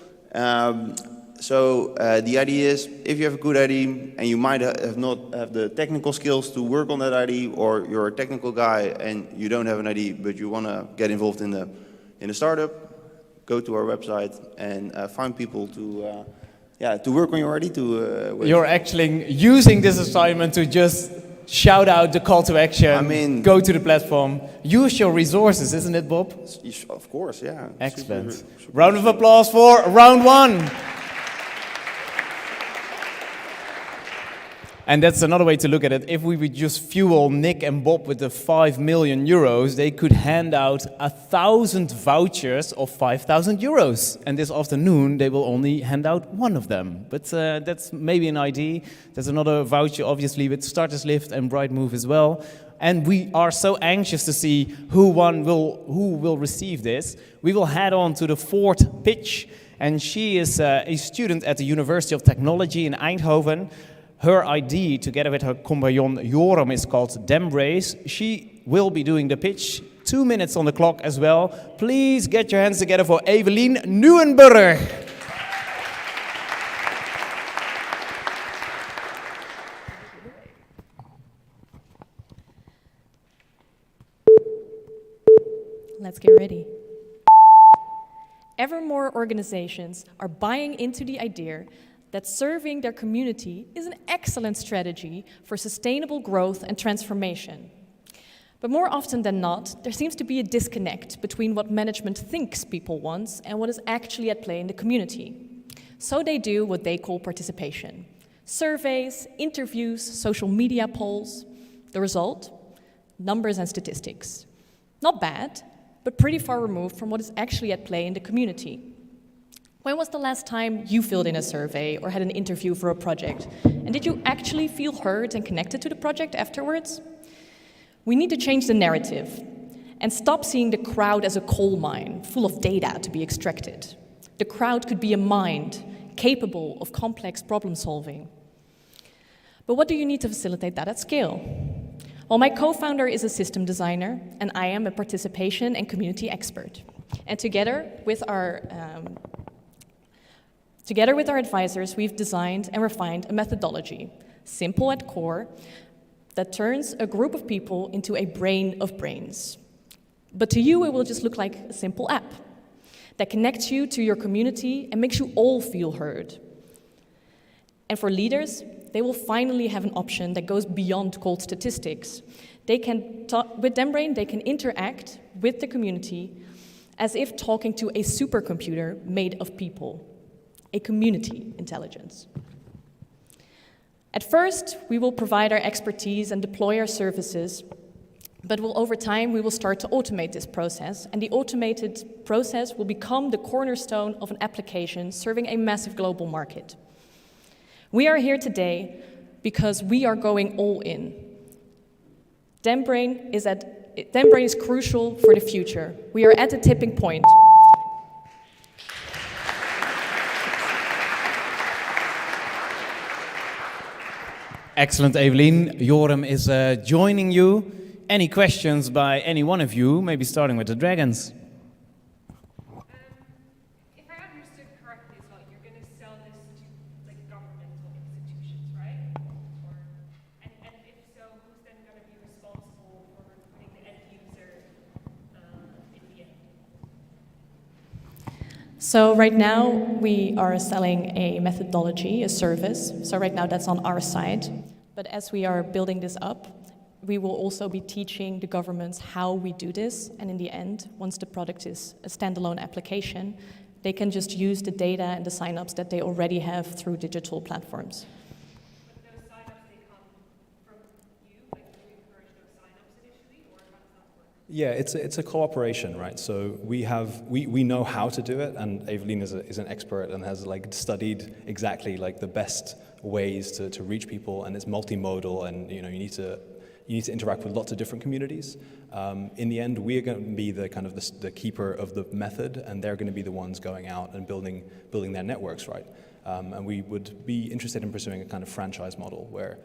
So the idea is, if you have a good idea and you might not have the technical skills to work on that idea, or you're a technical guy and you don't have an idea but you want to get involved in the startup, go to our website and find people to work on your idea. You're actually using this assignment to just shout out the call to action. I mean, go to the platform, use your resources, isn't it, Bob? Of course, yeah. Excellent. Super. Round of applause for Round One. And that's another way to look at it. If we would just fuel Nick and Bob with the 5 million euros, they could hand out 1,000 vouchers of 5,000 euros. And this afternoon, they will only hand out one of them. But that's maybe an idea. There's another voucher, obviously, with Starterslift and BrightMove as well. And we are so anxious to see who will receive this. We will head on to the fourth pitch. And she is a student at the University of Technology in Eindhoven. Her idea, together with her compagnon Joram, is called Dembrace. She will be doing the pitch. 2 minutes on the clock as well. Please get your hands together for Evelien Nieuwenburg. Let's get ready. Ever more organizations are buying into the idea that serving their community is an excellent strategy for sustainable growth and transformation. But more often than not, there seems to be a disconnect between what management thinks people want and what is actually at play in the community. So they do what they call participation. Surveys, interviews, social media polls. The result? Numbers and statistics. Not bad, but pretty far removed from what is actually at play in the community. When was the last time you filled in a survey or had an interview for a project? And did you actually feel heard and connected to the project afterwards? We need to change the narrative and stop seeing the crowd as a coal mine full of data to be extracted. The crowd could be a mind capable of complex problem solving. But what do you need to facilitate that at scale? Well, my co-founder is a system designer and I am a participation and community expert. And together with our Together with our advisors, we've designed and refined a methodology, simple at core, that turns a group of people into a brain of brains. But to you, it will just look like a simple app that connects you to your community and makes you all feel heard. And for leaders, they will finally have an option that goes beyond cold statistics. They can talk, with DemBrain, they can interact with the community as if talking to a supercomputer made of people, a community intelligence. At first, we will provide our expertise and deploy our services, but over time, we will start to automate this process, and the automated process will become the cornerstone of an application serving a massive global market. We are here today because we are going all in. DemBrain is crucial for the future. We are at a tipping point. Excellent, Evelien. Joram is joining you. Any questions by any one of you, maybe starting with the Dragons? If I understood correctly as well, you're going to sell this to like governmental institutions, right? And if so, who's then going to be responsible for putting the end user in the end? So right now, we are selling a methodology, a service. So right now, that's on our side. But as we are building this up, we will also be teaching the governments how we do this, and in the end, once the product is a standalone application, they can just use the data and the signups that they already have through digital platforms. But those signups, they come from you? Like, do you encourage those signups initially, or how does that work? Yeah, it's a cooperation, right? So we know how to do it, and Evelien is an expert and has like studied exactly like the best ways to reach people, and it's multimodal, and you need to interact with lots of different communities. In the end, we are going to be the kind of the keeper of the method, and they're going to be the ones going out and building their networks, right? And we would be interested in pursuing a kind of franchise model where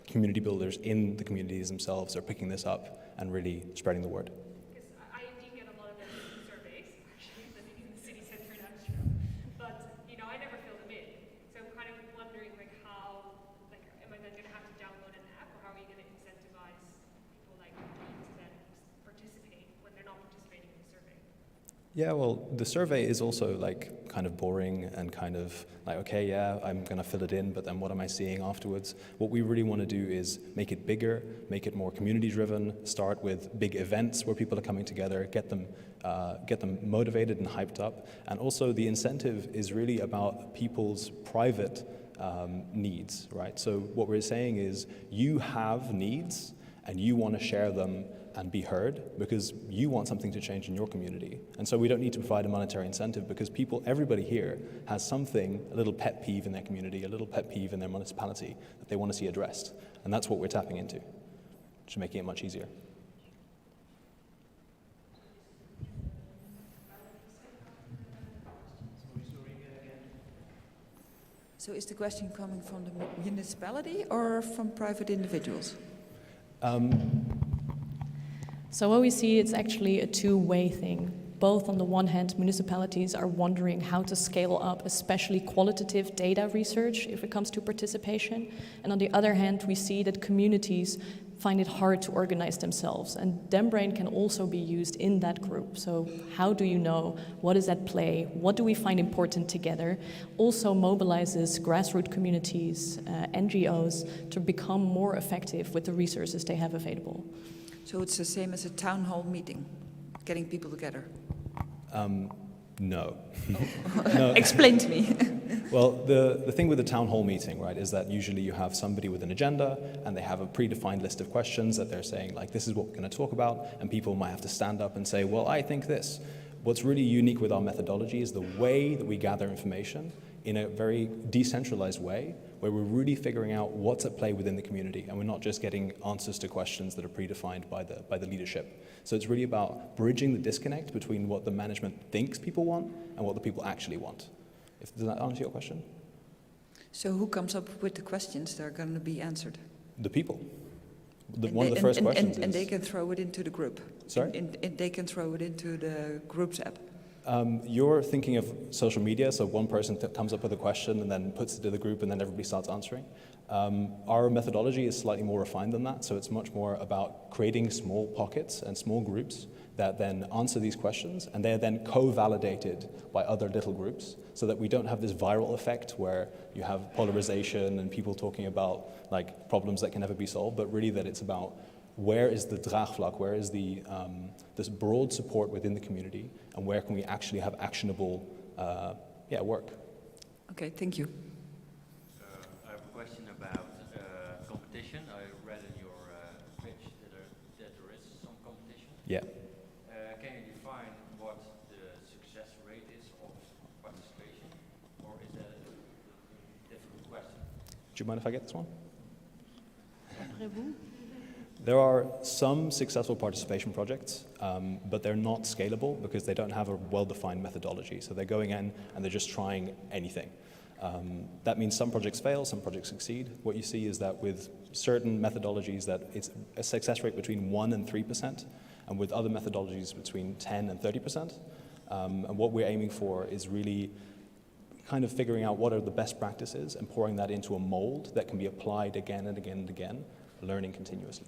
community builders in the communities themselves are picking this up and really spreading the word. Because I indeed get a lot of those surveys, actually, living in the city center, that's true. But, I never fill them in. So I'm kind of wondering, how, am I then going to have to download an app, or how are you going to incentivize people like me to then participate when they're not participating in the survey? Yeah, well, the survey is also kind of boring and kind of like, okay, yeah, I'm going to fill it in, but then what am I seeing afterwards? What we really want to do is make it bigger, make it more community driven, start with big events where people are coming together, get them motivated and hyped up. And also the incentive is really about people's private needs, right? So what we're saying is you have needs and you want to share them and be heard because you want something to change in your community. And so we don't need to provide a monetary incentive because everybody here has something, a little pet peeve in their community, a little pet peeve in their municipality that they want to see addressed. And that's what we're tapping into, just making it much easier. So is the question coming from the municipality or from private individuals? So what we see, it's actually a two-way thing. Both on the one hand, municipalities are wondering how to scale up, especially qualitative data research if it comes to participation. And on the other hand, we see that communities find it hard to organize themselves. And DemBrain can also be used in that group. So how do you know? What is at play? What do we find important together? Also mobilizes grassroots communities, NGOs, to become more effective with the resources they have available. So it's the same as a town hall meeting, getting people together? No. Oh. No. Explain to me. Well, the thing with a town hall meeting, right, is that usually you have somebody with an agenda and they have a predefined list of questions that they're saying, like, this is what we're going to talk about, and people might have to stand up and say, well, I think this. What's really unique with our methodology is the way that we gather information in a very decentralized way, where we're really figuring out what's at play within the community, and we're not just getting answers to questions that are predefined by the leadership. So it's really about bridging the disconnect between what the management thinks people want and what the people actually want. Does that answer your question? So who comes up with the questions that are going to be answered? The people. One of the first questions is... And they can throw it into the group? Sorry? And they can throw it into the group's app? You're thinking of social media, so one person comes up with a question and then puts it to the group and then everybody starts answering. Our methodology is slightly more refined than that, so it's much more about creating small pockets and small groups that then answer these questions, and they're then co-validated by other little groups, so that we don't have this viral effect where you have polarization and people talking about like problems that can never be solved, but really that it's about where is the draagvlak, where is the this broad support within the community, and where can we actually have actionable work. Okay, thank you. I have a question about competition. I read in your pitch that there is some competition. Yeah. Can you define what the success rate is of participation, or is that a difficult question? Do you mind if I get this one? There are some successful participation projects, but they're not scalable because they don't have a well-defined methodology. So they're going in and they're just trying anything. That means some projects fail, some projects succeed. What you see is that with certain methodologies that it's a success rate between 1% and 3%, and with other methodologies between 10 and 30%. And what we're aiming for is really kind of figuring out what are the best practices and pouring that into a mold that can be applied again and again and again, learning continuously.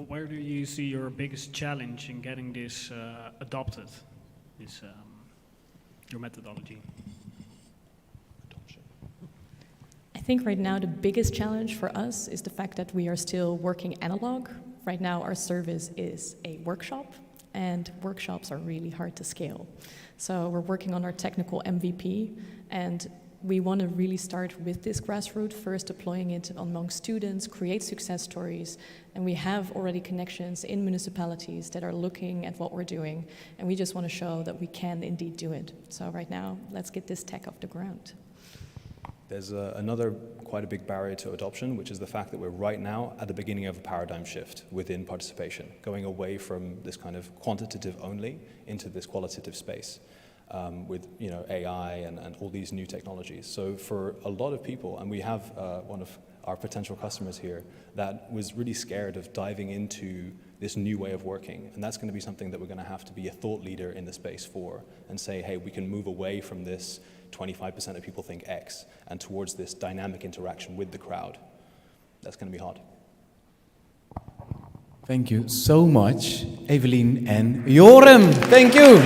Where do you see your biggest challenge in getting this adopted, your methodology? I think right now the biggest challenge for us is the fact that we are still working analog. Right now our service is a workshop, and workshops are really hard to scale. So we're working on our technical MVP, and we want to really start with this grassroots, first deploying it among students, create success stories, and we have already connections in municipalities that are looking at what we're doing, and we just want to show that we can indeed do it. So right now, let's get this tech off the ground. There's another quite a big barrier to adoption, which is the fact that we're right now at the beginning of a paradigm shift within participation, going away from this kind of quantitative only into this qualitative space. With AI and all these new technologies. So for a lot of people, and we have one of our potential customers here that was really scared of diving into this new way of working, and that's going to be something that we're going to have to be a thought leader in the space for, and say, hey, we can move away from this 25% of people think X and towards this dynamic interaction with the crowd. That's going to be hard. Thank you so much, Evelien and Joram. Thank you.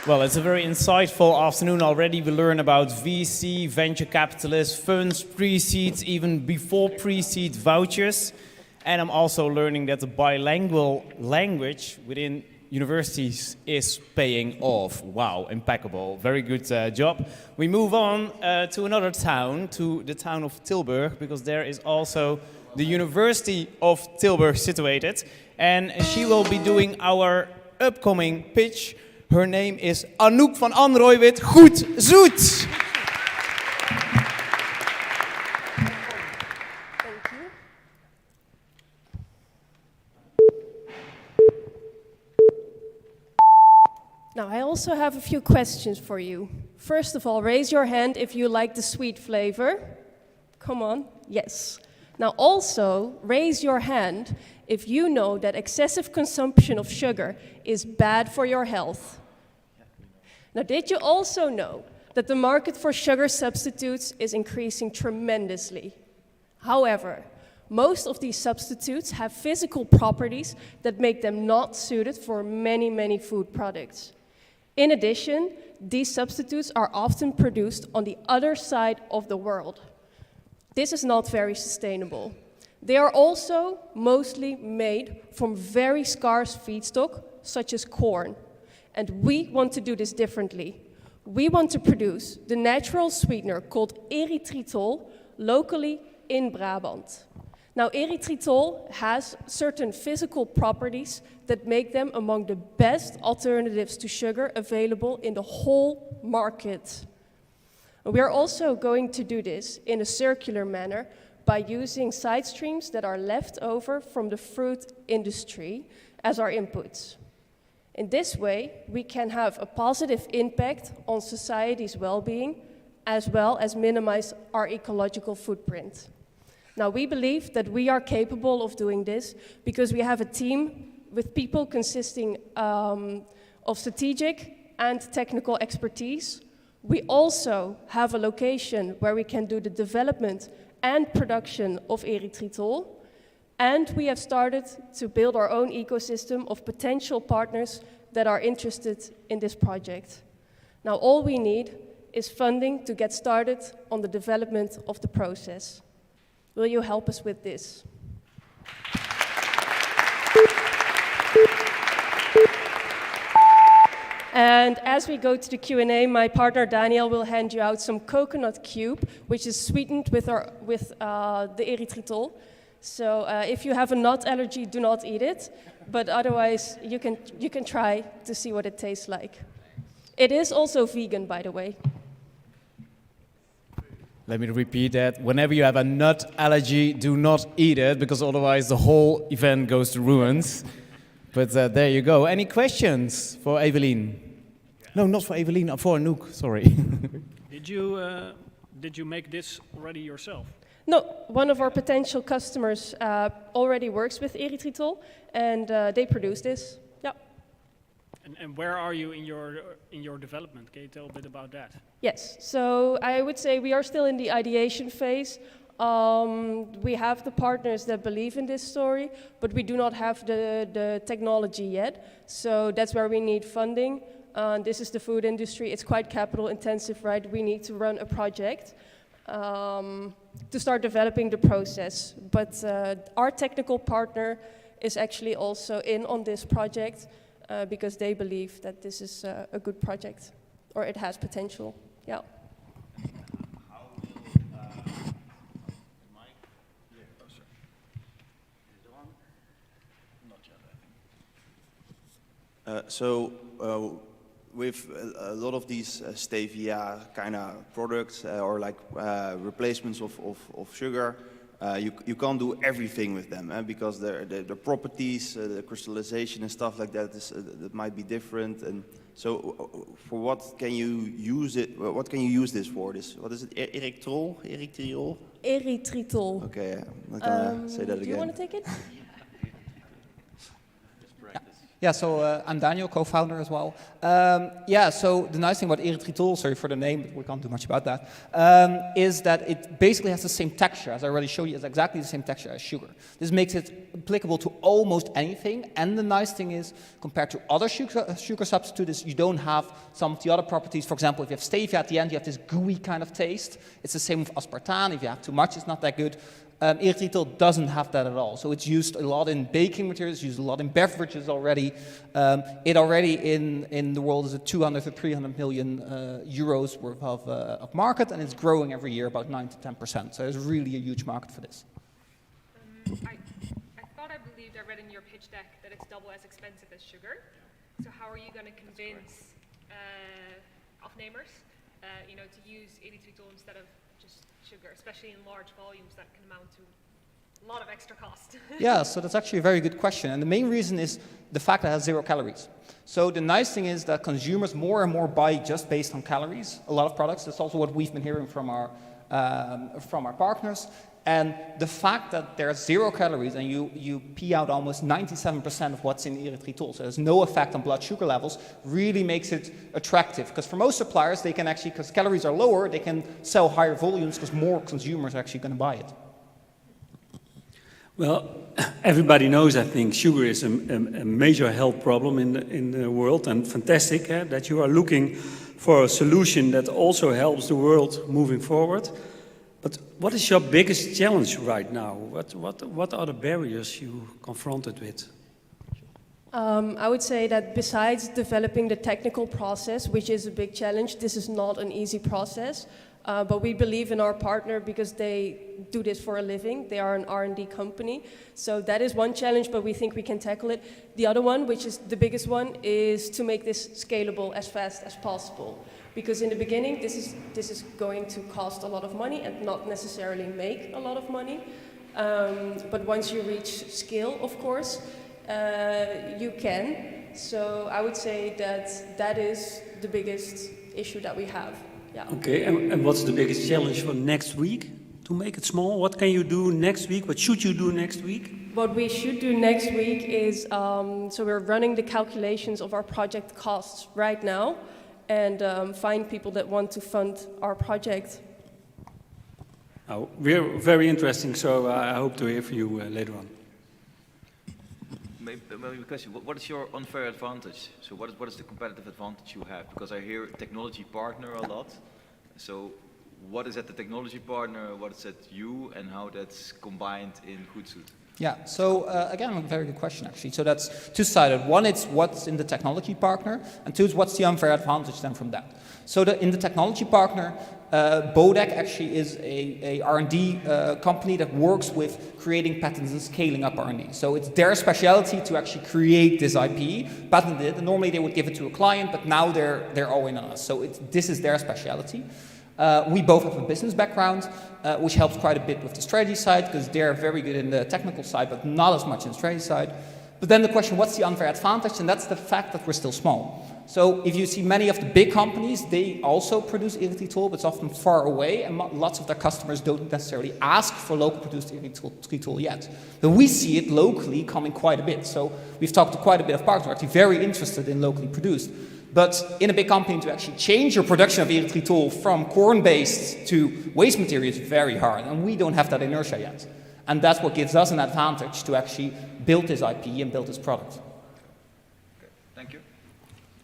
Well, it's a very insightful afternoon already. We learn about VC, venture capitalists, funds, pre-seeds, even before pre-seed vouchers. And I'm also learning that the bilingual language within universities is paying off. Wow, impeccable. Very good job. We move on to another town, to the town of Tilburg, because there is also the University of Tilburg situated. And she will be doing our upcoming pitch. Her name is Anouk van Anrooy with Goed Zoet. Thank you. Now, I also have a few questions for you. First of all, raise your hand if you like the sweet flavor. Come on, yes. Now also, raise your hand if you know that excessive consumption of sugar is bad for your health. Now, did you also know that the market for sugar substitutes is increasing tremendously? However, most of these substitutes have physical properties that make them not suited for many, many food products. In addition, these substitutes are often produced on the other side of the world. This is not very sustainable. They are also mostly made from very scarce feedstock, such as corn. And we want to do this differently. We want to produce the natural sweetener called erythritol locally in Brabant. Now, erythritol has certain physical properties that make them among the best alternatives to sugar available in the whole market. We are also going to do this in a circular manner by using side streams that are left over from the fruit industry as our inputs. In this way, we can have a positive impact on society's well-being, as well as minimize our ecological footprint. Now, we believe that we are capable of doing this because we have a team with people consisting of strategic and technical expertise. We also have a location where we can do the development and production of erythritol. And we have started to build our own ecosystem of potential partners that are interested in this project. Now, all we need is funding to get started on the development of the process. Will you help us with this? And as we go to the Q&A, my partner Daniel will hand you out some coconut cube, which is sweetened with the erythritol. So if you have a nut allergy, do not eat it. But otherwise, you can try to see what it tastes like. It is also vegan, by the way. Let me repeat that. Whenever you have a nut allergy, do not eat it, because otherwise the whole event goes to ruins. But there you go. Any questions for Evelien? No, not for Evelien, for Anouk, sorry. Did you make this already yourself? No, one of our potential customers already works with erythritol, and they produce this. Yeah. And where are you in your development? Can you tell a bit about that? Yes, so I would say we are still in the ideation phase. We have the partners that believe in this story, but we do not have the technology yet. So that's where we need funding. This is the food industry. It's quite capital intensive, right? We need to run a project to start developing the process. But our technical partner is actually also in on this project because they believe that this is a good project, or it has potential. Yeah. With a lot of these stevia kind of products or like replacements of sugar, you can't do everything with them because the properties, the crystallization and stuff like that that might be different. And so, for what can you use it? What can you use this for? What is it? Erythritol? Erythritol? Erythritol. Okay, I'm not gonna say that again. Do you want to take it? Yeah, so I'm Daniel, co-founder as well. Yeah, so the nice thing about erythritol, sorry for the name, but we can't do much about that, is that it basically has the same texture, as I already showed you, it's exactly the same texture as sugar. This makes it applicable to almost anything, and the nice thing is, compared to other sugar substitutes, you don't have some of the other properties. For example, if you have stevia at the end, you have this gooey kind of taste. It's the same with aspartame. If you have too much, it's not that good. Erythritol doesn't have that at all. So it's used a lot in baking materials, used a lot in beverages already. It already in the world is a 200 to 300 million euros worth of market, and it's growing every year about 9 to 10%. So there's really a huge market for this. I thought I believed I read in your pitch deck that it's double as expensive as sugar. So how are you going to convince afnemers, to use erythritol instead of just sugar, especially in large volumes that can amount to a lot of extra cost? Yeah, so that's actually a very good question. And the main reason is the fact that it has 0 calories. So the nice thing is that consumers more and more buy just based on calories, a lot of products. That's also what we've been hearing from our partners. And the fact that there's 0 calories and you pee out almost 97% of what's in erythritol, so there's no effect on blood sugar levels, really makes it attractive. Because for most suppliers, they can actually, because calories are lower, they can sell higher volumes because more consumers are actually going to buy it. Well, everybody knows, I think, sugar is a major health problem in the world, and fantastic that you are looking for a solution that also helps the world moving forward. But what is your biggest challenge right now? What are the barriers you confronted with? I would say that besides developing the technical process, which is a big challenge, this is not an easy process. But we believe in our partner because they do this for a living. They are an R&D company. So that is one challenge, but we think we can tackle it. The other one, which is the biggest one, is to make this scalable as fast as possible. Because in the beginning, this is going to cost a lot of money and not necessarily make a lot of money. But once you reach scale, of course, you can. So I would say that is the biggest issue that we have. Yeah. Okay, and what's the biggest challenge for next week? to make it small? What can you do next week? What should you do next week? What we should do next week is, so we're running the calculations of our project costs right now and find people that want to fund our project. Oh, we're very interesting, so I hope to hear from you later on. Maybe a question, what is your unfair advantage? So what is the competitive advantage you have? Because I hear technology partner a lot. So what is at the technology partner, what is at you, and how that's combined in Goedzoet? Yeah, so again, a very good question actually. So that's two-sided. One, it's what's in the technology partner, and two, is what's the unfair advantage then from that. So in the technology partner, Bodek actually is a R&D company that works with creating patents and scaling up R&D. So it's their specialty to actually create this IP, patent it, and normally they would give it to a client, but now they're all in on us. So this is their specialty. We both have a business background, which helps quite a bit with the strategy side, because they're very good in the technical side, but not as much in the strategy side. But then the question, what's the unfair advantage? And that's the fact that we're still small. So if you see many of the big companies, they also produce electritool, but it's often far away, and lots of their customers don't necessarily ask for local produced electritool yet. But we see it locally coming quite a bit. So we've talked to quite a bit of partners who are actually very interested in locally produced. But in a big company, to actually change your production of electritool from corn-based to waste material is very hard, and we don't have that inertia yet. And that's what gives us an advantage to actually build this IP and build this product. Okay, thank you.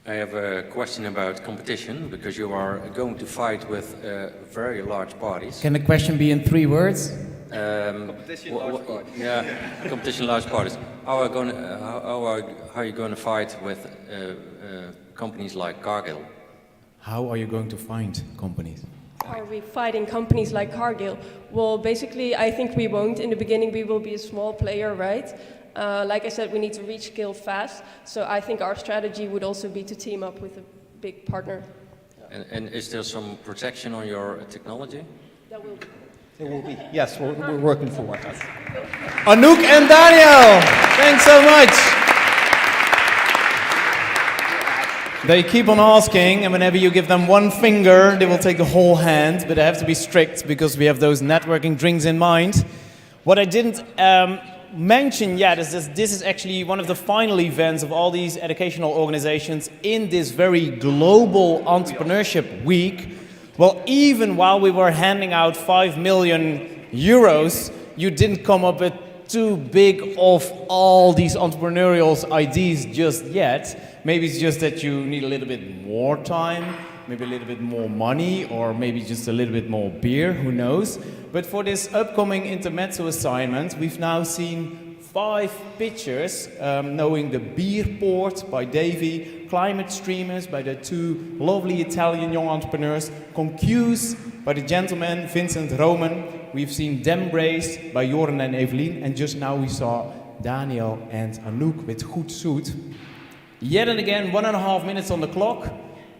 I have a question about competition, because you are going to fight with very large parties. Can the question be in 3 words? Competition, large parties. Yeah, competition, large parties. How are you going to fight with companies like Cargill? How are you going to find companies? Are we fighting companies like Cargill? Well, basically, I think we won't. In the beginning, we will be a small player, right? Like I said, we need to reach scale fast. So I think our strategy would also be to team up with a big partner. And is there some protection on your technology? That will be. There will be. Yes, we're working for that. Anouk and Daniel, thanks so much. They keep on asking, and whenever you give them one finger, they will take the whole hand, but they have to be strict because we have those networking drinks in mind. What I didn't mention yet is this is actually one of the final events of all these educational organizations in this very global entrepreneurship week. Well, even while we were handing out 5 million euros, you didn't come up with too big of all these entrepreneurial ideas just yet. Maybe it's just that you need a little bit more time, maybe a little bit more money, or maybe just a little bit more beer, who knows. But for this upcoming intermezzo assignment, we've now seen 5 pictures, knowing the Beer Port by Davy, Climate Streamers by the 2 lovely Italian young entrepreneurs, Concuse by the gentleman Vincent Roman. We've seen Dembrace by Joren and Evelien, and just now we saw Daniel and Anouk with Goedzoet. Yet and again, 1.5 minutes on the clock.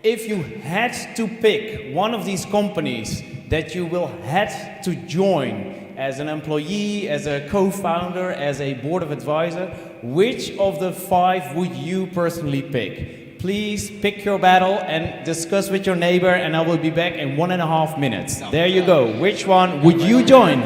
If you had to pick one of these companies that you will had to join as an employee, as a co-founder, as a board of advisor, which of the 5 would you personally pick? Please pick your battle and discuss with your neighbor, and I will be back in 1.5 minutes. There you go. Which one would you join?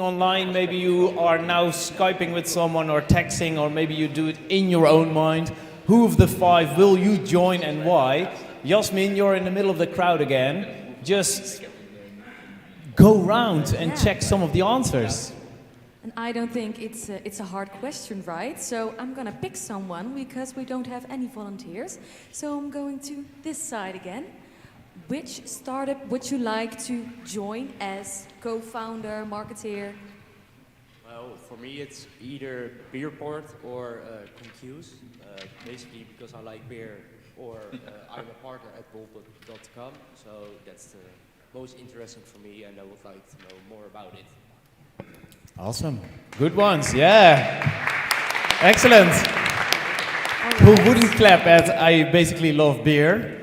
online, maybe you are now Skyping with someone or texting, or maybe you do it in your own mind. Who of the 5 will you join and why? Yasmin, you're in the middle of the crowd again. Just go round and check some of the answers. And I don't think it's a hard question, right? So I'm gonna pick someone because we don't have any volunteers. So I'm going to this side again. Which startup would you like to join as co-founder, marketeer? Well, for me it's either Beerport or Confuse, basically because I like beer, or I'm a partner at bol.com, so that's the most interesting for me and I would like to know more about it. Awesome. Good ones, yeah. Excellent. Who wouldn't clap at I basically love beer?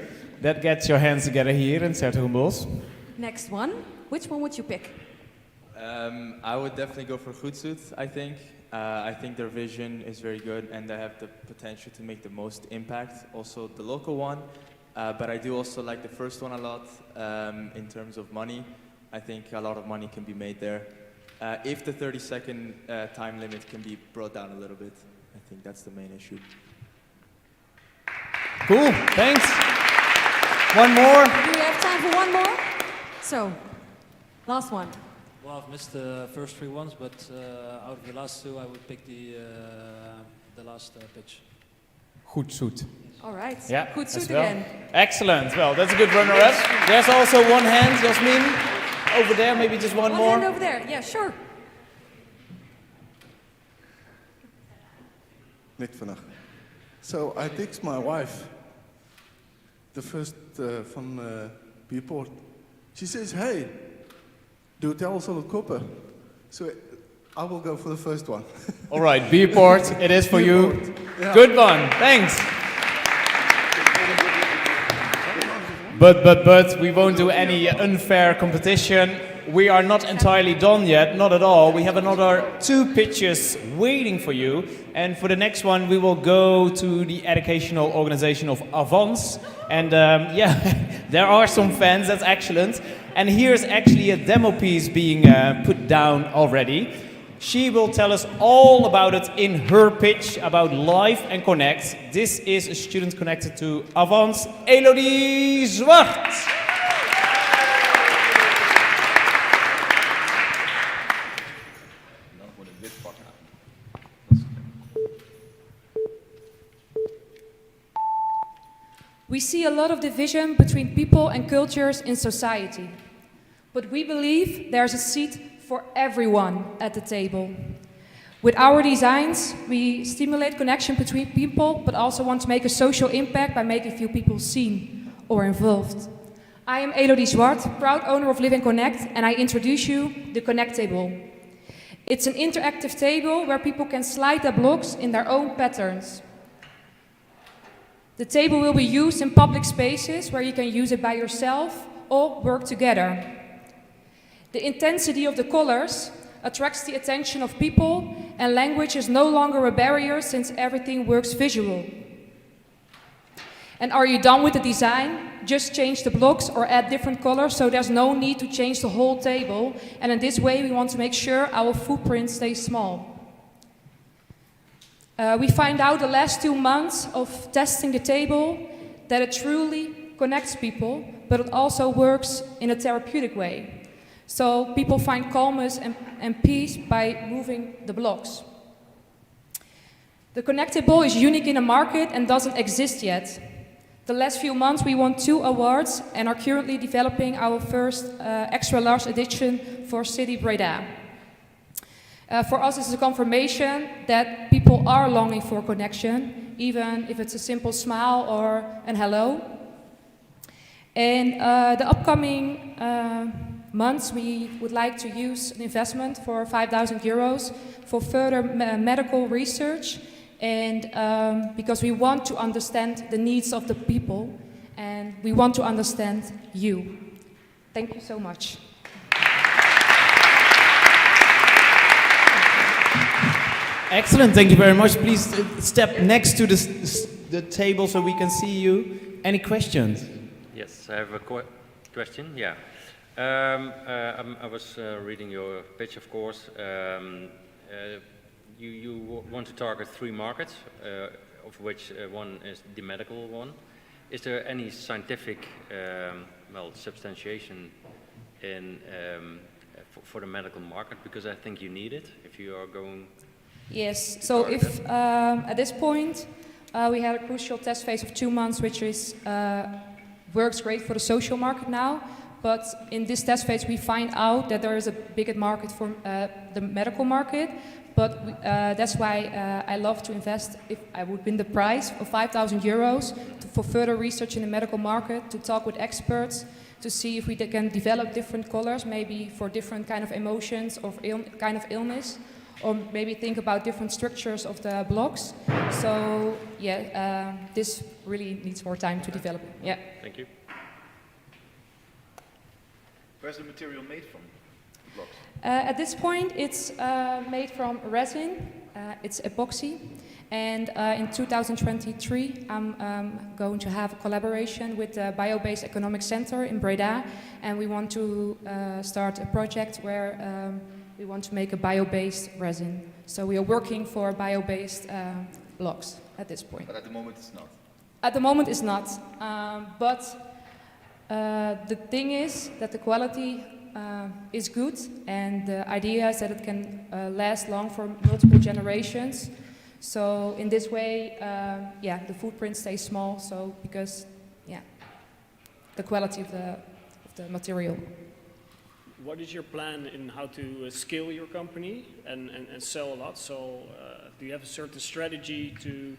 That gets your hands together here in Sertogenbos. Next one. Which one would you pick? I would definitely go for Goedzoet, I think. I think their vision is very good and they have the potential to make the most impact. Also the local one, but I do also like the first one a lot in terms of money. I think a lot of money can be made there. If the 30-second time limit can be brought down a little bit, I think that's the main issue. Cool, thanks. One more? Do we have time for one more? So, last one. Well, I've missed the first 3 ones, but out of the last 2, I would pick the last pitch. Goedzoet. All right. Yeah, Goedzoet well. again. Excellent. Well, that's a good runner-up. There's also one hand, Jasmine, over there. Maybe just one more. One hand over there. Yeah, sure. Nick vandaag. So I text my wife, the first van Beerport. She says, hey, do you tell us all the copper? So I will go for the first one. All right, Beerport, it is for you. Yeah. Good one, thanks. But we won't do any unfair competition. We are not entirely done yet, not at all. We have another 2 pitches waiting for you. And for the next one, we will go to the educational organization of Avans. And yeah, there are some fans, that's excellent. And here's actually a demo piece being put down already. She will tell us all about it in her pitch about Live and Connect. This is a student connected to Avans, Elodie Zwart. We see a lot of division between people and cultures in society. But we believe there's a seat for everyone at the table. With our designs, we stimulate connection between people, but also want to make a social impact by making few people seen or involved. I am Elodie Zwart, proud owner of Live and Connect, and I introduce you the Connect Table. It's an interactive table where people can slide their blocks in their own patterns. The table will be used in public spaces where you can use it by yourself or work together. The intensity of the colors attracts the attention of people, and language is no longer a barrier since everything works visual. And are you done with the design? Just change the blocks or add different colors, so there's no need to change the whole table. And in this way we want to make sure our footprint stays small. We find out the last 2 months of testing the table that it truly connects people, but it also works in a therapeutic way. So people find calmness and peace by moving the blocks. The Connectable is unique in the market and doesn't exist yet. The last few months we won 2 awards and are currently developing our first extra large edition for City Breda. For us, it's a confirmation that people are longing for connection, even if it's a simple smile or an hello. And the upcoming months, we would like to use an investment for €5,000 for further medical research, and because we want to understand the needs of the people, and we want to understand you. Thank you so much. Excellent, thank you very much. Please step next to the table so we can see you. Any questions? Yes, I have a question, yeah. I was reading your pitch, of course. You want to target 3 markets, of which one is the medical one. Is there any scientific substantiation in for the medical market? Because I think you need it if you are going. Yes. So if at this point we had a crucial test phase of 2 months, which is works great for the social market now. But in this test phase, we find out that there is a bigger market for the medical market. But that's why I love to invest, if I would win the prize of €5,000 for further research in the medical market, to talk with experts, to see if we can develop different colors, maybe for different kind of emotions or kind of illness, or maybe think about different structures of the blocks. So yeah, this really needs more time to develop. Yeah. Thank you. Where's the material made from? Blocks? At this point, it's made from resin. It's epoxy. And in 2023, I'm going to have a collaboration with the Bio-Based Economic Center in Breda. And we want to start a project where we want to make a bio-based resin. So we are working for bio-based blocks at this point. But at the moment, it's not. At the moment, it's not. But the thing is that the quality is good, and the idea is that it can last long for multiple generations. So in this way, yeah, the footprint stays small. So because, yeah, the quality of the material. What is your plan in how to scale your company and sell a lot? So do you have a certain strategy to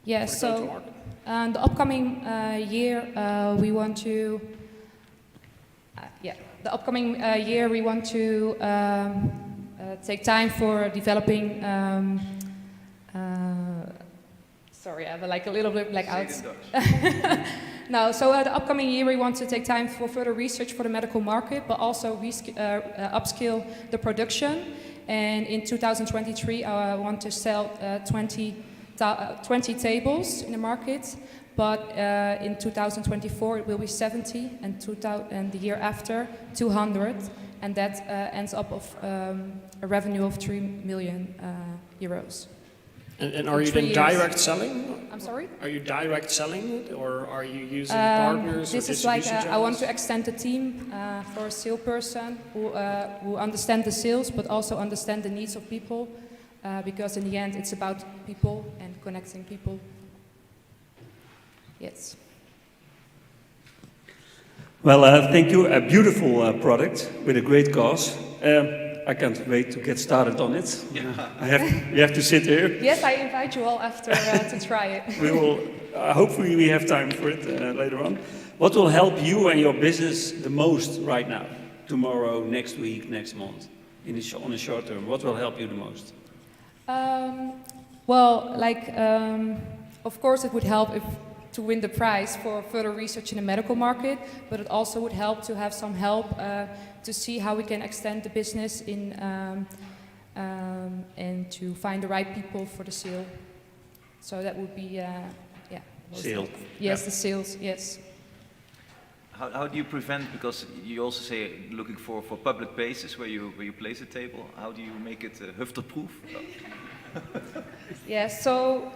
yeah, so the upcoming year we want to take time for developing. Sorry, I have like a little bit blackouts. No, so the upcoming year we want to take time for further research for the medical market, but also upskill the production. And in 2023, I want to sell 20 tables in the market, but in 2024 it will be 70, and the year after 200, and that ends up of a revenue of 3 million euros. And are you then direct selling? I'm sorry? Are you direct selling it, or are you using partners? This is like I want to extend the team for a salesperson who understand the sales, but also understand the needs of people, because in the end it's about people and connecting people. Yes. Well, thank you. A beautiful product with a great cause. I can't wait to get started on it. You have to sit here. Yes, I invite you all after to try it. We will. Hopefully, we have time for it later on. What will help you and your business the most right now? Tomorrow, next week, next month, on the short term. What will help you the most? Well, like, of course, it would help to win the prize for further research in the medical market, but it also would help to have some help to see how we can extend the business in and to find the right people for the sale. So that would be, yeah. Sale. Yes, the sales, yes. How do you prevent, because you also say looking for public places where you place a table, how do you make it hufterproof? Yeah, so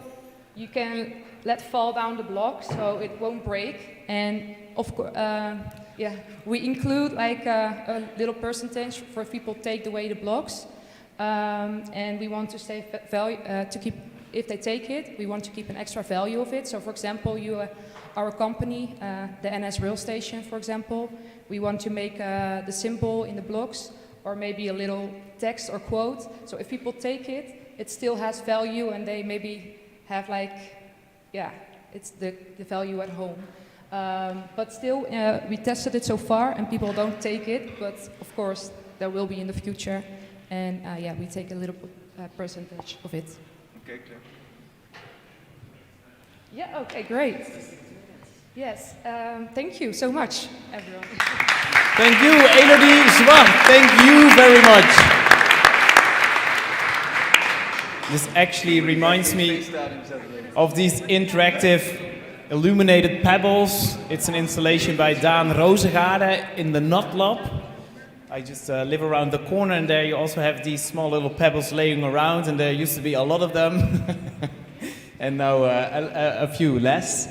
you can let fall down the block so it won't break, and of course, yeah, we include like a little percentage for people take away the blocks, and we want to save value to keep. If they take it, we want to keep an extra value of it. So, for example, our company, the NS Rail Station, for example, we want to make the symbol in the blocks, or maybe a little text or quote. So, if people take it, it still has value, and they maybe have like, yeah, it's the value at home. But still, we tested it so far, and people don't take it. But of course, there will be in the future, and yeah, we take a little percentage of it. Okay, clear. Yeah. Okay. Great. Yes. Thank you so much, everyone. Thank you, Elodie Zwan. Thank you very much. This actually reminds me of these interactive illuminated pebbles. It's an installation by Daan Rozengaarde in the Nut Lab. I just live around the corner, and there you also have these small little pebbles laying around, and there used to be a lot of them, and now a few less.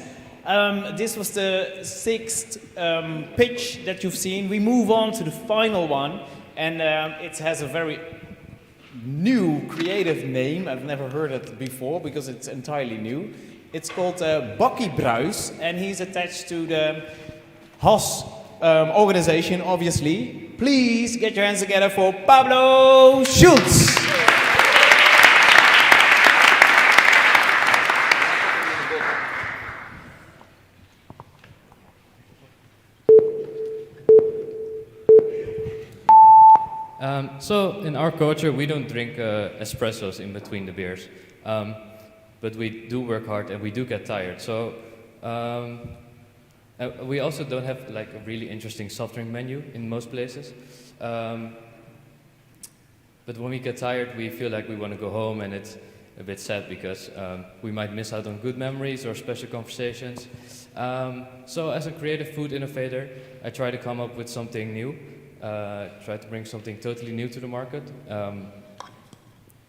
This was the 6th pitch that you've seen. We move on to the final one, and it has a very new creative name. I've never heard it before because it's entirely new. It's called Bakkes, and he's attached to the HAS organization, obviously. Please get your hands together for Pablo Schultz. So in our culture, we don't drink espressos in between the beers, but we do work hard and we do get tired. So we also don't have like a really interesting soft drink menu in most places. But when we get tired, we feel like we want to go home, and it's a bit sad because we might miss out on good memories or special conversations. So as a creative food innovator, I try to come up with something new. Try to bring something totally new to the market.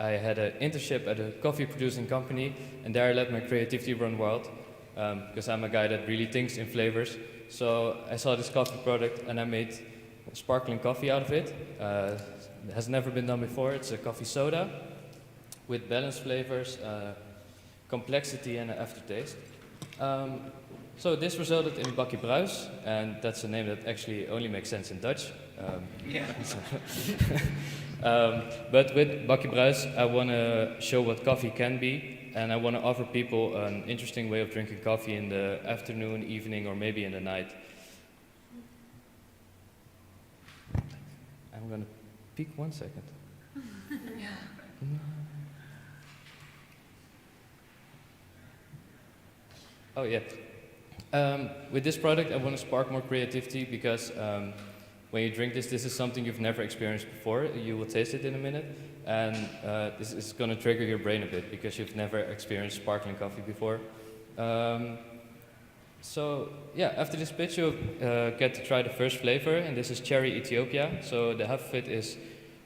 I had an internship at a coffee producing company, and there I let my creativity run wild, because I'm a guy that really thinks in flavors. So I saw this coffee product and I made sparkling coffee out of it. It has never been done before. It's a coffee soda with balanced flavors, complexity and an aftertaste. So this resulted in Bakkes, and that's a name that actually only makes sense in Dutch. But with Bakkes, I want to show what coffee can be, and I want to offer people an interesting way of drinking coffee in the afternoon, evening, or maybe in the night. I'm going to peek 1 second. Oh yeah. With this product, I want to spark more creativity because when you drink this, this is something you've never experienced before. You will taste it in a minute, and this is going to trigger your brain a bit because you've never experienced sparkling coffee before. So yeah, after this pitch, you'll get to try the first flavor, and this is Cherry Ethiopia. So the half of it is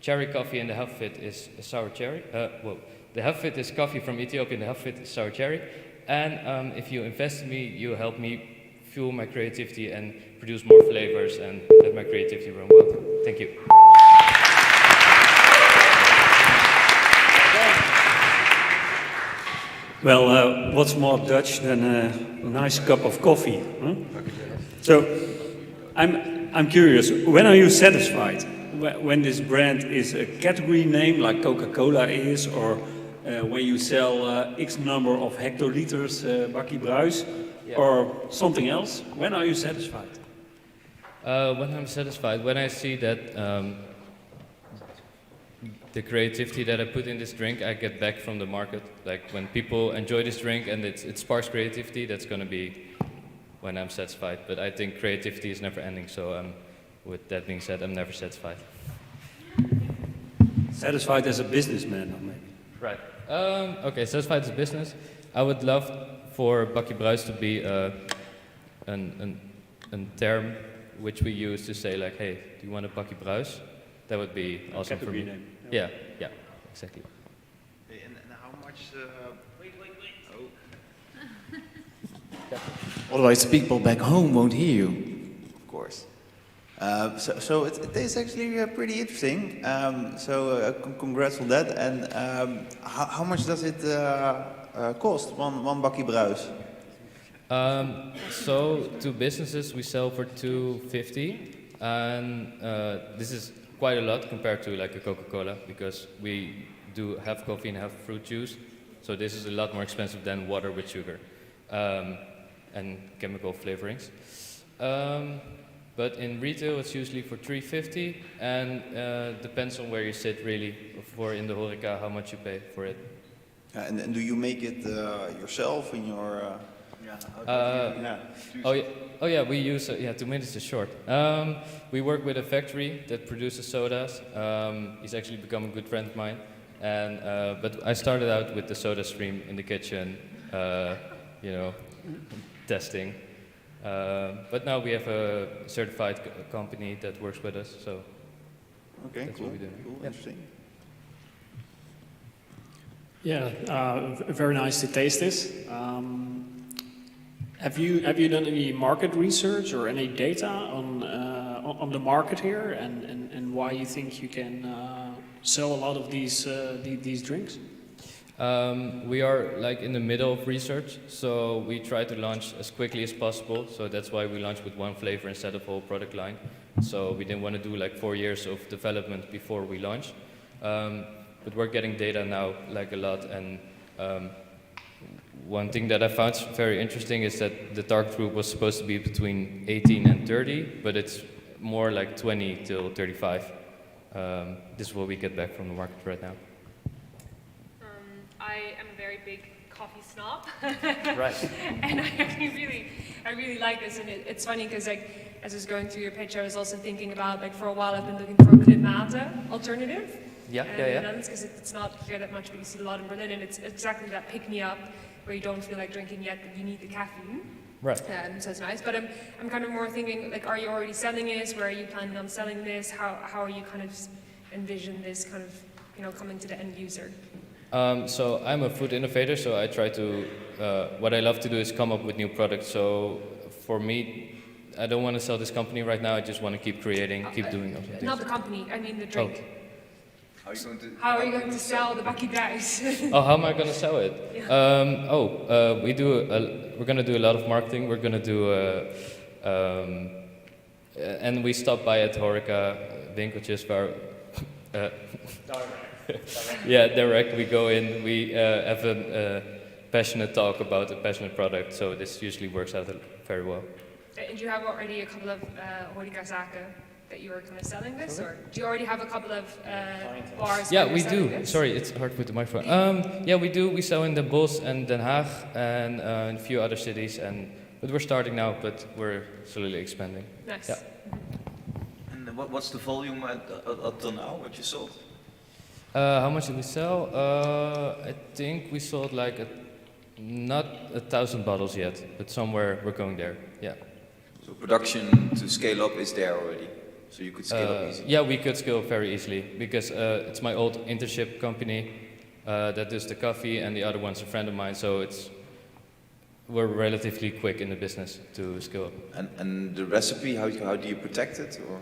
cherry coffee, and the half of it is sour cherry. The half of it is coffee from Ethiopia, and the half of it is sour cherry. And if you invest in me, you help me fuel my creativity and produce more flavors and let my creativity run wild. Thank you. Well, what's more Dutch than a nice cup of coffee? Huh? So, I'm curious, when are you satisfied? When this brand is a category name like Coca-Cola is, or when you sell X number of hectoliters Bakkes, or something else? When are you satisfied? When I'm satisfied, when I see that the creativity that I put in this drink, I get back from the market. Like when people enjoy this drink and it sparks creativity, that's going to be when I'm satisfied. But I think creativity is never ending, so with that being said, I'm never satisfied. Satisfied as a businessman, or maybe? Right. Okay, satisfied as a business. I would love for Bakkes to be a term which we use to say like, hey, do you want a Bakkes? That would be awesome for me. Name. Yeah, exactly. And how much? Wait. Oh. Otherwise, people back home won't hear you. Of course. So it tastes actually pretty interesting. Congrats on that. And how much does it cost? One Bakkes? So to businesses we sell for $2.50, and this is quite a lot compared to like a Coca-Cola because we do half coffee and half fruit juice. So this is a lot more expensive than water with sugar and chemical flavorings. But in retail it's usually for $3.50, and depends on where you sit really. For in the horeca, how much you pay for it. And do you make it yourself in your? Oh yeah, we use 2 minutes is short. We work with a factory that produces sodas. He's actually become a good friend of mine, and but I started out with the soda stream in the kitchen, testing. But now we have a certified company that works with us, so okay, that's cool. what we do. Cool, Yeah. interesting. Yeah, very nice to taste this. Have you done any market research or any data on the market here, and why you think you can sell a lot of these drinks? We are like in the middle of research, so we try to launch as quickly as possible. So that's why we launched with one flavor instead of a whole product line. So we didn't want to do like 4 years of development before we launch. But we're getting data now like a lot, and one thing that I found very interesting is that the target group was supposed to be between 18 and 30, but it's more like 20 till 35. This is what we get back from the market right now. I am a very big coffee snob. Right. And I really like this, and it's funny because like as I was going through your pitch, I was also thinking about like for a while I've been looking for a klimate alternative. Yeah. Because it's not here that much, but you see a lot in Berlin, and it's exactly that pick me up where you don't feel like drinking yet, but you need the caffeine. Right. So it's nice. But I'm kind of more thinking like, are you already selling this? Where are you planning on selling this? How are you kind of envision this kind of coming to the end user? So I'm a food innovator, so I try to, what I love to do is come up with new products. So for me, I don't want to sell this company right now, I just want to keep creating, keep doing things. Not the company, I mean the drink. Oh. How are you going to sell the bakkes? Oh, how am I going to sell it? Yeah. We're going to do a lot of marketing. We're going to do, and we stop by at horeca winkeltjes waar, yeah, direct. We go in, we have a passionate talk about a passionate product, so this usually works out very well. And do you have already a couple of horecazaken that you are kind of selling this, or do you already have a couple of bars? Yeah, where we you're selling do. this? Sorry, it's hard with the microphone. Yeah, we do. We sell in Den Bosch and Den Haag and in a few other cities, but we're starting now, but we're slowly expanding. Nice. Yeah. And what's the volume until now, what you sold? How much did we sell? I think we sold like not 1,000 bottles yet, but somewhere we're going there. Yeah. So production to scale up is there already, so you could scale up easily. Yeah, we could scale very easily because it's my old internship company that does the coffee, and the other one's a friend of mine. So we're relatively quick in the business to scale up. And the recipe, how do you protect it? Or?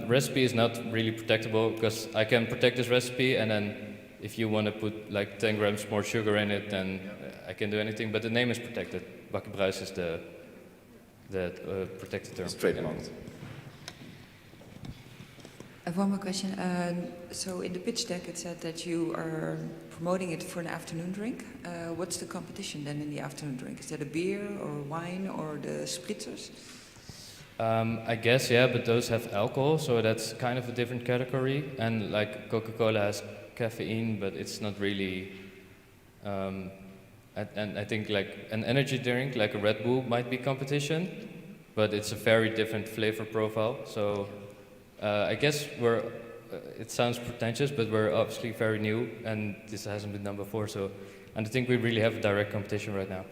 Recipe is not really protectable because I can protect this recipe, and then if you want to put like 10 grams more sugar in it, then I can do anything. But the name is protected. Bakkenbruis is the protected term. It's trademarked. I have one more question. So in the pitch deck it said that you are promoting it for an afternoon drink. What's the competition then in the afternoon drink? Is that a beer or wine or the spritzers? I guess, yeah, but those have alcohol, so that's kind of a different category. And like Coca-Cola has caffeine, but it's not really. And I think like an energy drink, like a Red Bull, might be competition, but it's a very different flavor profile. So I guess it sounds pretentious, but we're obviously very new, and this hasn't been done before. So I don't think we really have a direct competition right now.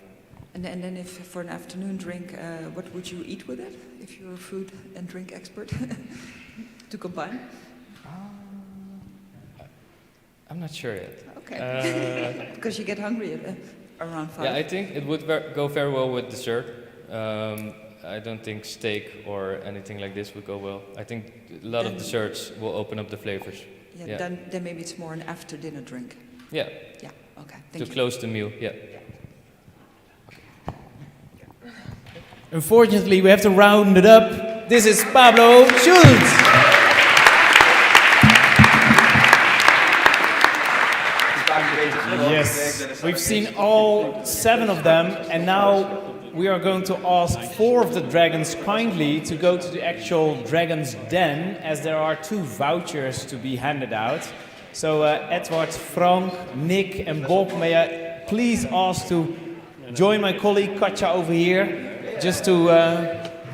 And then if for an afternoon drink, what would you eat with it, if you're a food and drink expert, to combine? I'm not sure yet. Okay. Because you get hungry at around 5. Yeah, I think it would go very well with dessert. I don't think steak or anything like this would go well. I think a lot of desserts will open up the flavors. Yeah, then maybe it's more an after dinner drink. Yeah. Yeah, okay, thank you. To close the meal, yeah. Unfortunately, we have to round it up. This is Pablo Schulz. Yes, we've seen all 7 of them, and now we are going to ask 4 of the dragons kindly to go to the actual Dragons Den, as there are 2 vouchers to be handed out. So Edward, Frank, Nick and Bob, may I please ask to join my colleague Katja over here, just to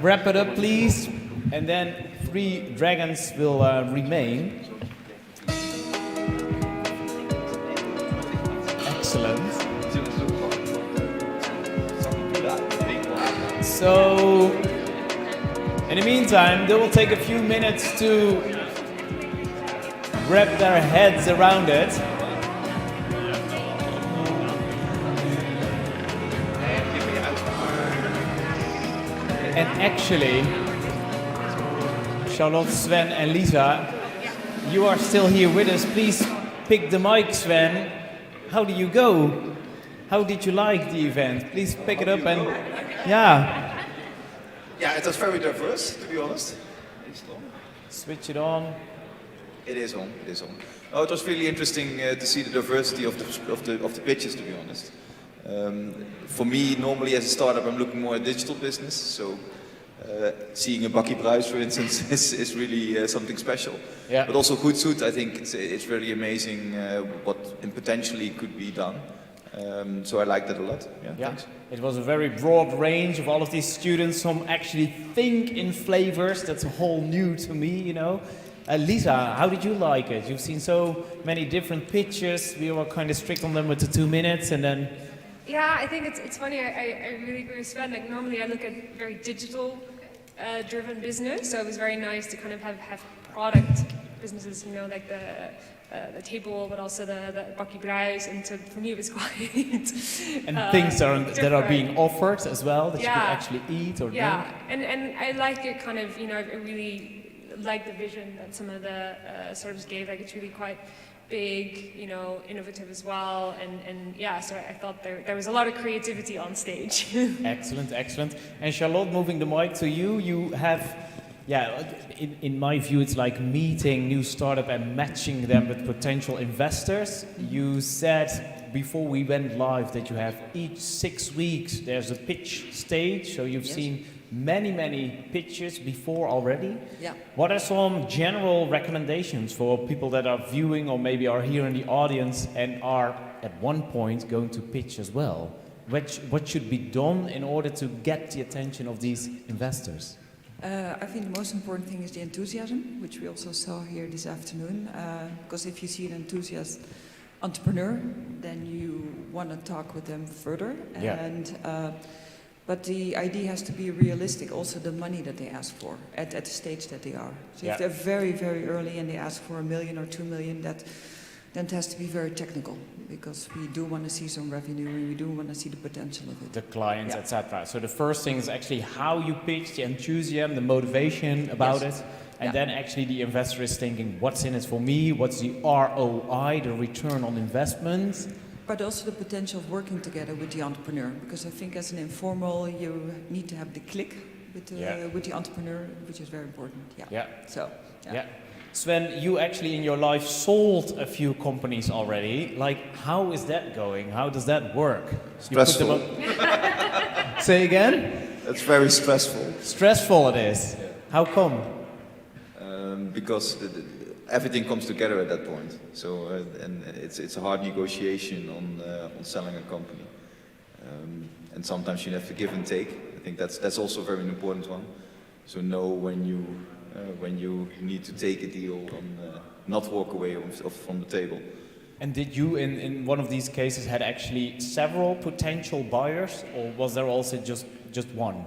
wrap it up, please. And then 3 dragons will remain. Excellent. So, in the meantime, they will take a few minutes to wrap their heads around it. And actually, Charlotte, Sven and Lisa, you are still here with us. Please pick the mic, Sven. How do you go? How did you like the event? Please pick it up and... Yeah. Yeah, it was very diverse, to be honest. Switch it on. It is on. It is on. Oh, it was really interesting to see the diversity of the pitches, to be honest. For me, normally as a startup, I'm looking more at digital business. So seeing a bakkie Bruis, for instance, is really something special. Yeah. But also Goed Zoet, I think it's really amazing what potentially could be done. So I like that a lot. Yeah, thanks. It was a very broad range of all of these students. Some actually think in flavors. That's whole new to me, you know. Lisa, how did you like it? You've seen so many different pitches. We were kind of strict on them with the 2 minutes, and then... Yeah, I think it's funny. I really agree with Sven. Like normally I look at very digital driven business, so it was very nice to kind of have product businesses, you know, like the table, but also the bakkie Bruis, and so for me it was quite and things that are being offered as well, that you could actually eat or drink. And I like it kind of, you know, I really like the vision that some of the startups gave. Like it's really quite big, you know, innovative as well, and yeah, so I thought there was a lot of creativity on stage. Excellent, excellent. And Charlotte, moving the mic to you, you have, yeah, in my view, it's like meeting new startup and matching them with potential investors. You said before we went live that you have each 6 weeks, there's a pitch stage, so you've seen many pitches before already. Yeah. What are some general recommendations for people that are viewing or maybe are here in the audience and are at one point going to pitch as well? What should be done in order to get the attention of these investors? I think the most important thing is the enthusiasm, which we also saw here this afternoon. Because if you see an enthusiast entrepreneur, then you want to talk with them further. And but the idea has to be realistic, also the money that they ask for at the stage that they are. So if they're very, very early and they ask for $1 million or 2 million, then it has to be very technical, because we do want to see some revenue and we do want to see the potential of it. The clients, etc. So the first thing is actually how you pitch, the enthusiasm, the motivation about it. And then actually the investor is thinking, what's in it for me? What's the ROI, the return on investment? But also the potential of working together with the entrepreneur, because I think as an informal, you need to have the click with the entrepreneur, which is very important. Sven, you actually in your life sold a few companies already. Like, how is that going? How does that work? Stressful. Say again? It's very stressful. Stressful it is. Yeah. How come? Because everything comes together at that point. So and it's a hard negotiation on selling a company, and sometimes you have to give and take. I think that's also a very important one. So know when you need to take a deal and not walk away from the table. And did you in one of these cases had actually several potential buyers, or was there also just one?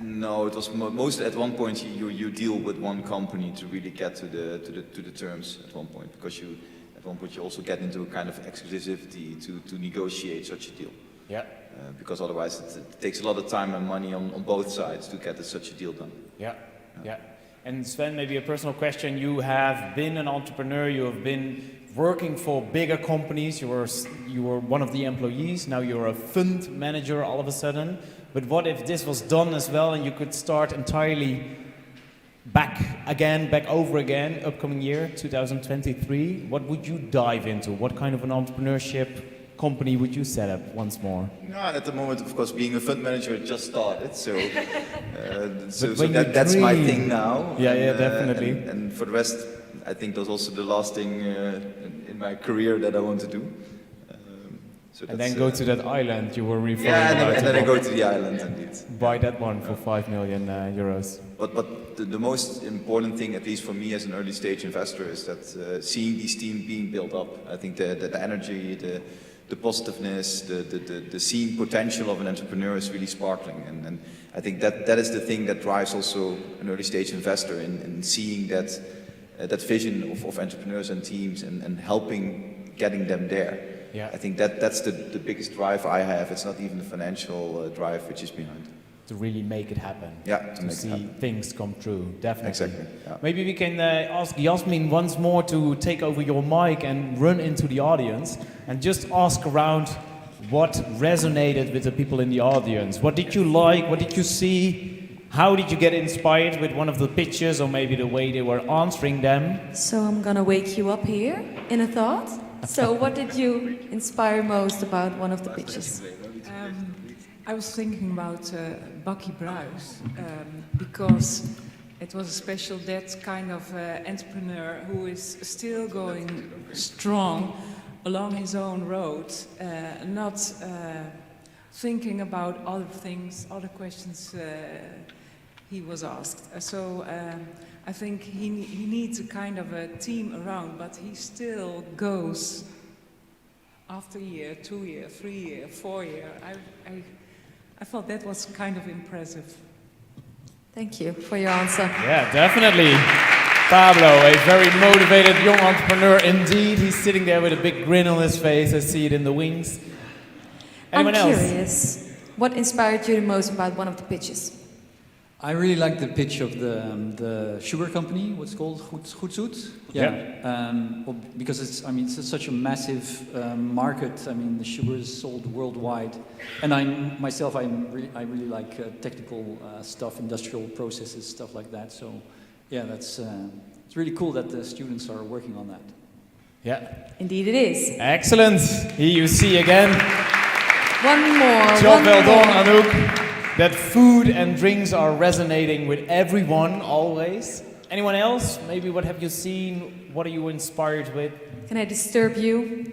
No, it was most at one point you deal with one company to really get to the terms at one point, because at one point you also get into a kind of exclusivity to negotiate such a deal. Yeah. Because otherwise it takes a lot of time and money on both sides to get such a deal done. Yeah. And Sven, maybe a personal question. You have been an entrepreneur. You have been working for bigger companies. You were one of the employees. Now you're a fund manager all of a sudden. But what if this was done as well and you could start entirely back over again, upcoming year, 2023? What would you dive into? What kind of an entrepreneurship company would you set up once more? No, at the moment, of course, being a fund manager just started, so that's my thing now. Yeah, definitely. And for the rest, I think that's also the last thing in my career that I want to do. And then go to that island you were referring to. Yeah, and then I go to the island indeed. Buy that one for 5 million euros. But the most important thing, at least for me as an early stage investor, is that seeing these teams being built up. I think the energy, the the positiveness, the seeing potential of an entrepreneur is really sparkling. And I think that is the thing that drives also an early stage investor in seeing that vision of entrepreneurs and teams and helping getting them there. Yeah. I think that's the biggest drive I have. It's not even the financial drive which is behind. To really make it happen. Yeah, to see things come true, definitely. Exactly. Yeah. Maybe we can ask Yasmin once more to take over your mic and run into the audience and just ask around what resonated with the people in the audience. What did you like? What did you see? How did you get inspired with one of the pitches or maybe the way they were answering them? So I'm gonna wake you up here in a thought. So what did you inspire most about one of the pitches? I was thinking about Bakkie Bruis because it was a special that kind of entrepreneur who is still going strong along his own road, not thinking about other things, other questions he was asked. So I think he needs a kind of a team around, but he still goes after a year, 2 year, 3 year, 4 year. I thought that was kind of impressive. Thank you for your answer. Yeah, definitely. Pablo, a very motivated young entrepreneur indeed. He's sitting there with a big grin on his face. I see it in the wings. Anyone I'm else? curious, what inspired you the most about one of the pitches? I really like the pitch of the sugar company. What's it called? Goed Zoet? Yeah. Well, because it's such a massive market. I mean, the sugar is sold worldwide, and I really like technical stuff, industrial processes, stuff like that. So, yeah, it's really cool that the students are working on that. Yeah. Indeed, it is. Excellent. Here you see again. One more. Job well done, Anouk. That food and drinks are resonating with everyone always. Anyone else? Maybe what have you seen? What are you inspired with? Can I disturb you?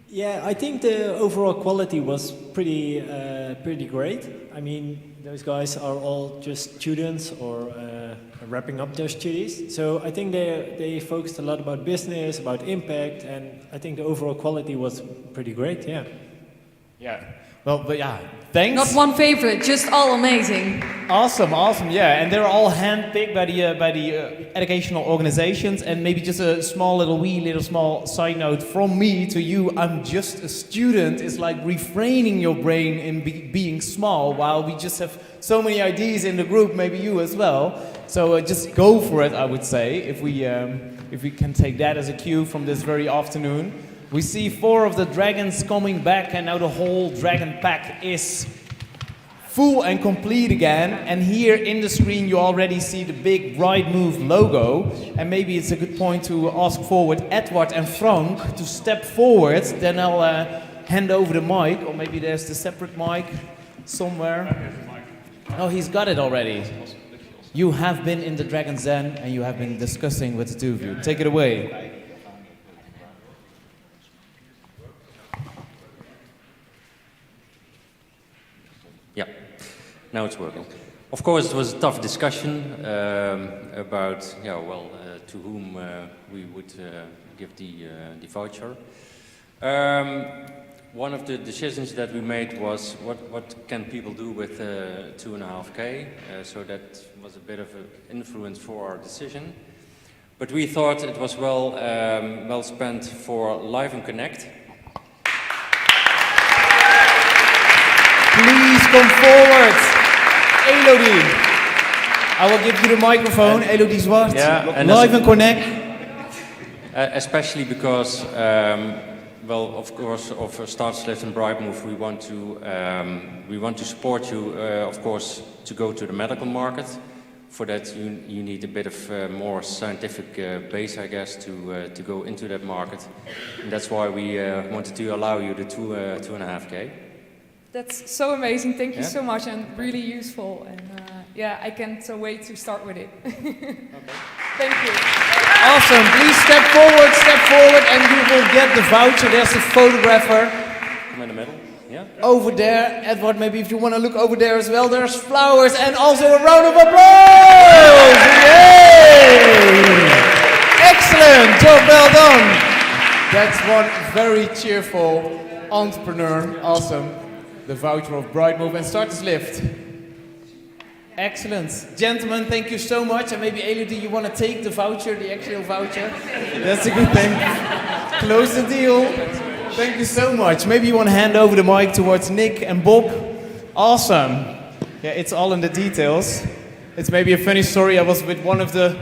Yeah, I think the overall quality was pretty great. I mean, those guys are all just students or wrapping up their studies. So I think they focused a lot about business, about impact, and I think the overall quality was pretty great. Yeah. Yeah. Well, but yeah, thanks. Not one favorite, just all amazing. Awesome, yeah, and they're all handpicked by the educational organizations. And maybe just a small side note from me to you: I'm just a student. It's like refraining your brain in being small, while we just have so many ideas in the group. Maybe you as well. So just go for it, I would say, if we can take that as a cue from this very afternoon. We see 4 of the dragons coming back, and now the whole dragon pack is full and complete again. And here in the screen you already see the big BrightMove logo. And maybe it's a good point to ask forward Edward and Frank to step forward. Then I'll hand over the mic, or maybe there's the separate mic somewhere. Oh, he's got it already. You have been in the Dragons Den and you have been discussing with the two of you. Take it away. Yeah, now it's working. Of course, it was a tough discussion about, to whom we would give the voucher. One of the decisions that we made was what can people do with 2.5K? So that was a bit of an influence for our decision. But we thought it was well spent for Live and Connect. Please come forward. Elodie. I will give you the microphone. Elodie Zwart. Yeah, and Live and Connect. Especially because, of course, of Starterslift and BrightMove, we want to support you, of course, to go to the medical market. For that, you need a bit of more scientific base, I guess, to go into that market. And that's why we wanted to allow you the 2.5K. That's so amazing. Thank you so much, and really useful. And I can't wait to start with it. Thank you. Awesome. Please step forward, and you will get the voucher. There's a photographer. Come in the middle. Yeah. Over there, Edward, maybe if you want to look over there as well, there's flowers and also a round of applause! Yay! Excellent, job well done. That's one very cheerful entrepreneur. Awesome. The voucher of BrightMove and Starterslift. Excellent. Gentlemen, thank you so much. And maybe Elodie, you want to take the voucher, the actual voucher? That's a good thing. Close the deal. Thank you so much. Maybe you want to hand over the mic towards Nick and Bob. Awesome. Yeah, it's all in the details. It's maybe a funny story. I was with one of the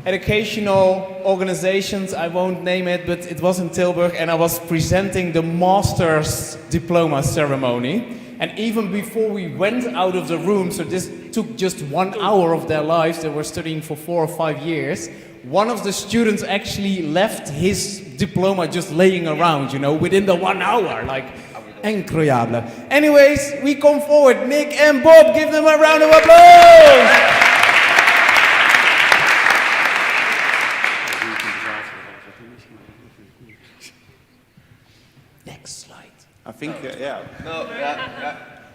educational organizations, I won't name it, but it was in Tilburg, and I was presenting the master's diploma ceremony. And even before we went out of the room, so this took just 1 hour of their lives, they were studying for 4 or 5 years, one of the students actually left his diploma just laying around, you know, within the 1 hour, like, incroyable. Anyways, we come forward, Nick and Bob, give them a round of applause! Next slide. I think, yeah. No,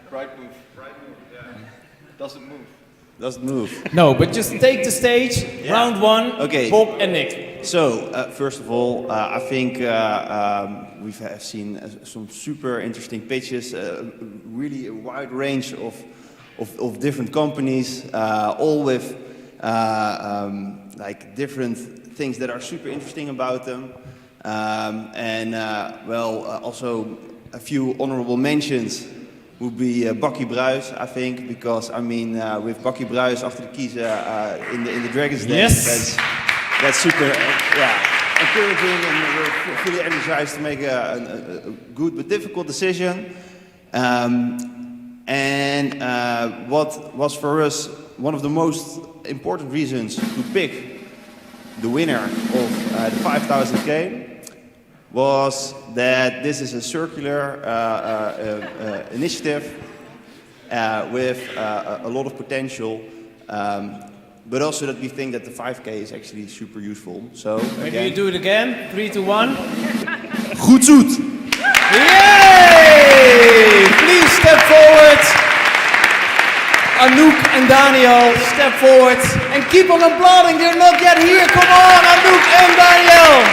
BrightMove. Doesn't move. Doesn't move. No, but just take the stage. Yeah. Round one, okay. Bob and Nick. So, first of all, I think we've seen some super interesting pitches, really a wide range of different companies, all with like different things that are super interesting about them. Also a few honorable mentions would be Bakkie Bruis, I think, because I mean, with Bakkie Bruis achter de kiezen in the Dragons Den, yes, that's super, encouraging, and we're fully energized to make a good but difficult decision. What was for us one of the most important reasons to pick the winner of the 5,000K was that this is a circular initiative with a lot of potential, but also that we think that the 5K is actually super useful. So Maybe you do it again. 3, 2, 1. Goed zoet! Yay! Please step forward. Anouk and Daniel, step forward and keep on applauding. They're not yet here. Come on, Anouk and Daniel.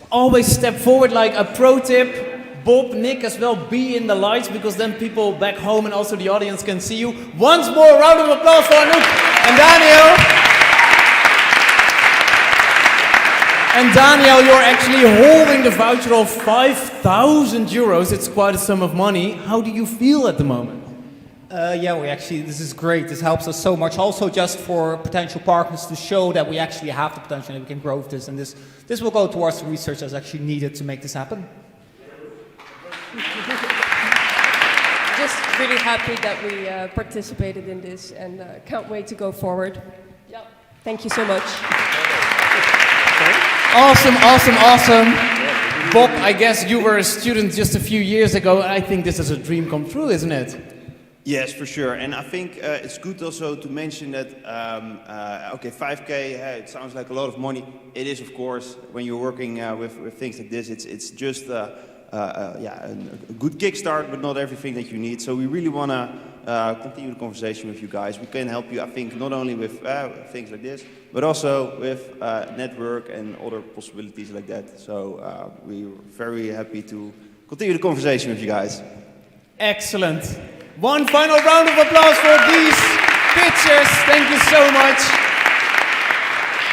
Always step forward, like a pro tip. Bob, Nick as well, be in the lights, because then people back home and also the audience can see you. Once more, round of applause for Anouk and Daniel. And Daniel, you're actually holding the voucher of 5,000 euros. It's quite a sum of money. How do you feel at the moment? This is great. This helps us so much. Also, just for potential partners to show that we actually have the potential and we can grow this. And this will go towards the research that's actually needed to make this happen. Just really happy that we participated in this, and can't wait to go forward. Yeah. Thank you so much. Awesome, awesome, awesome. Bob, I guess you were a student just a few years ago. I think this is a dream come true, isn't it? Yes, for sure. And I think it's good also to mention that, 5K, it sounds like a lot of money. It is, of course, when you're working with things like this, it's just a good kickstart, but not everything that you need. So we really want to continue the conversation with you guys. We can help you, I think, not only with things like this, but also with network and other possibilities like that. So we're very happy to continue the conversation with you guys. Excellent. One final round of applause for these pictures. Thank you so much.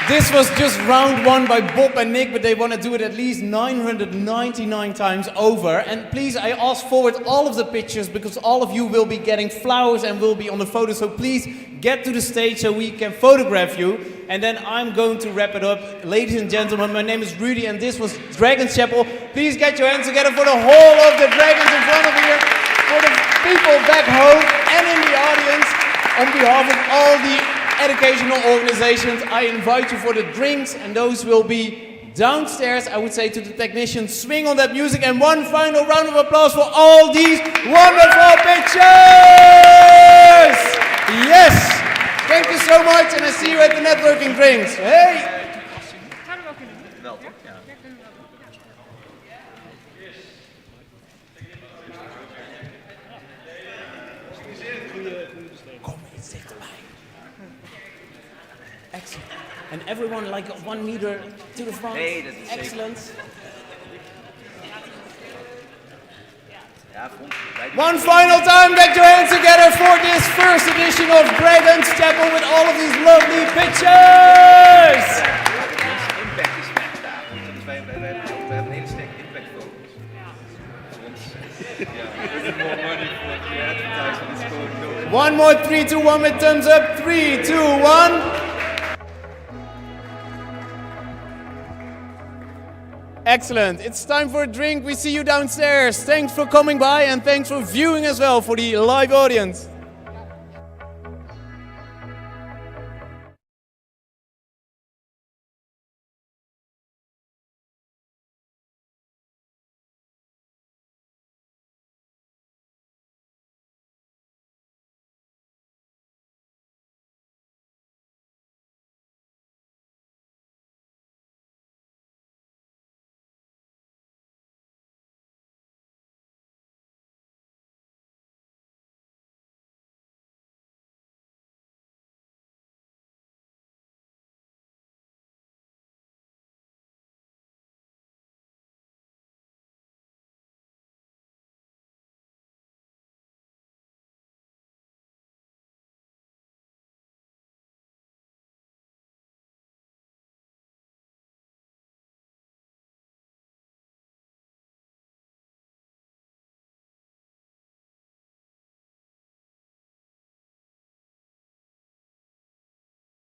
This was just round one by Bob and Nick, but they want to do it at least 999 times over. And please, I ask forward all of the pictures, because all of you will be getting flowers and will be on the photo. So please get to the stage so we can photograph you. And then I'm going to wrap it up. Ladies and gentlemen, my name is Rudy and this was Dragons Chapel. Please get your hands together for the whole of the Dragons in front of here, for the people back home and in the audience. On behalf of all the educational organizations, I invite you for the drinks, and those will be downstairs. I would say to the technicians, swing on that music, and one final round of applause for all these wonderful pictures! Yes! Thank you so much, and I see you at the networking drinks. Hey! And everyone like 1 meter to the front. Nee, dat is Excellent. Ja, One final time, get your hands together for this first edition of Dragons Chapel with all of these lovely pictures! Impact is weg daar. Dus wij hebben een hele sterke impact focus. More money for the advertising is going no. One more 3, 2, 1 with thumbs up. 3, 2, 1. Excellent. It's time for a drink. We see you downstairs. Thanks for coming by and thanks for viewing as well for the live audience.